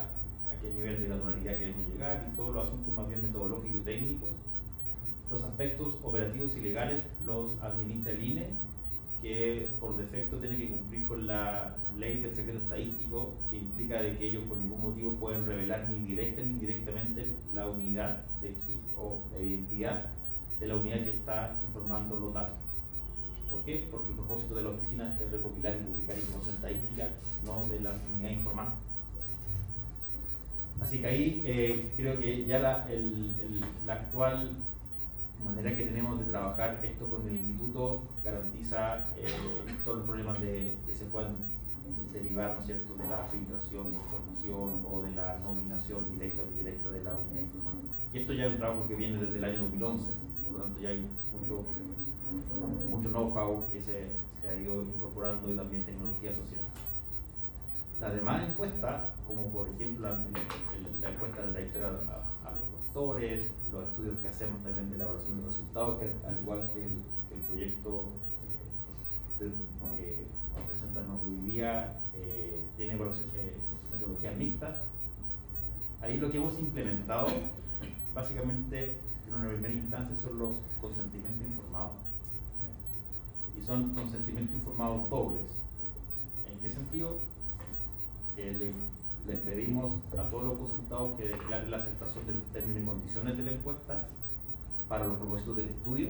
a qué nivel de granularidad queremos llegar y todos los asuntos más bien metodológicos y técnicos, los aspectos operativos y legales los administra el INE, que por defecto tiene que cumplir con la ley del secreto estadístico, que implica de que ellos por ningún motivo pueden revelar ni directa ni indirectamente la unidad o la identidad de la unidad que está informando los datos. ¿Por qué? Porque el propósito de la oficina es recopilar y publicar información estadística, no de la comunidad informática. Así que ahí creo que ya la actual manera que tenemos de trabajar esto con el instituto garantiza todos los problemas que se puedan derivar, ¿no es cierto?, de la filtración de información o de la nominación directa o indirecta de la unidad informática. Y esto ya es un trabajo que viene desde el año 2011, por lo tanto ya hay mucho know-how que se ha ido incorporando y también tecnología social. Las demás encuestas, como por ejemplo la encuesta de trayectoria a los doctores, los estudios que hacemos también de elaboración de resultados, que al igual que el proyecto que nos presentan hoy día, tiene metodologías mixtas. Ahí lo que hemos implementado, básicamente, en una primera instancia, son los consentimientos informados. Y son consentimientos informados dobles. ¿En qué sentido? Que les pedimos a todos los consultados que declaren la aceptación de los términos y condiciones de la encuesta para los propósitos del estudio,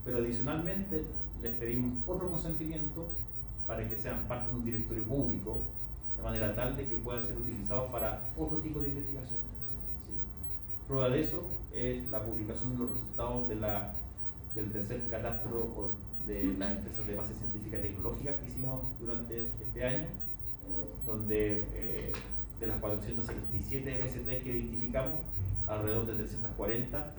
pero adicionalmente les pedimos otro consentimiento para que sean parte de un directorio público, de manera tal de que puedan ser utilizados para otro tipo de investigación. ¿Sí? Prueba de eso es la publicación de los resultados del tercer catastro de las empresas de base científica y tecnológica que hicimos durante este año, donde de las 477 MST que identificamos, alrededor de 340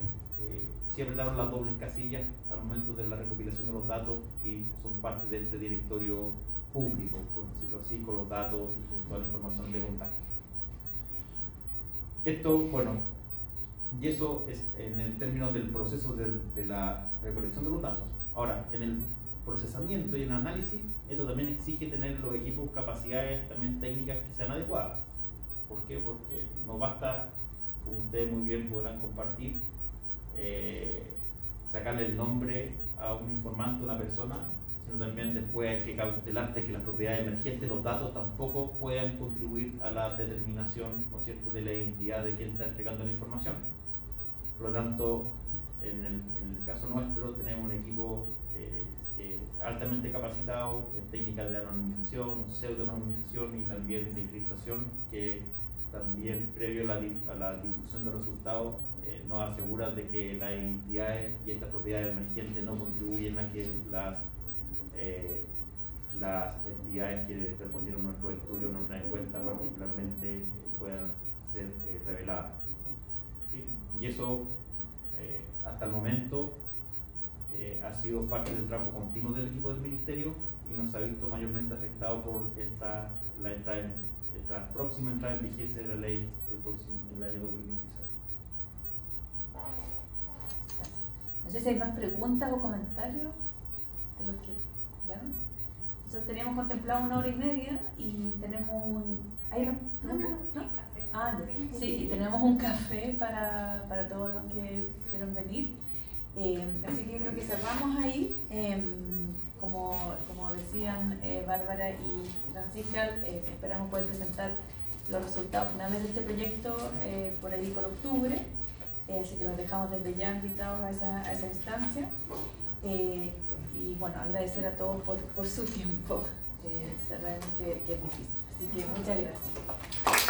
sí apretaron las dobles casillas al momento de la recopilación de los datos y son parte de este directorio público, por decirlo así, con los datos y con toda la información de contacto. Esto, bueno, y eso es en el término del proceso de la recolección de los datos. Ahora, en el procesamiento y en el análisis, esto también exige tener los equipos, capacidades también técnicas que sean adecuadas. ¿Por qué? Porque no basta, como ustedes muy bien podrán compartir, sacarle el nombre a un informante, a una persona, sino también después hay que cautelar de que las propiedades emergentes, los datos, tampoco puedan contribuir a la determinación, ¿no es cierto?, de la identidad de quien está entregando la información. Por lo tanto, en el caso nuestro tenemos un equipo altamente capacitado en técnicas de anonimización, pseudo-anonimización y también de encriptación, que también previo a la difusión de resultados nos asegura de que las identidades y estas propiedades emergentes no contribuyen a que las entidades que respondieron a nuestros estudios, nuestras encuestas particularmente, puedan ser reveladas. ¿Sí? Y eso hasta el momento ha sido parte del trabajo continuo del equipo del Ministerio y nos ha visto mayormente afectado por esta próxima entrada en vigencia de la ley en el año 2026. No sé si hay más preguntas o comentarios de los que ¿vieron? Nosotros teníamos contemplado 1 hora y media y tenemos ¿hay una pregunta? ¿No? Ah, ya. Sí, y tenemos un café para todos los que quieran venir. Así que creo que cerramos ahí. Como decían Bárbara y Francisca, esperamos poder presentar los resultados finales de este proyecto por ahí por octubre. Así que los dejamos desde ya invitados a esa instancia. Y bueno, agradecer a todos por su tiempo. Sabemos que es difícil. Así que muchas gracias.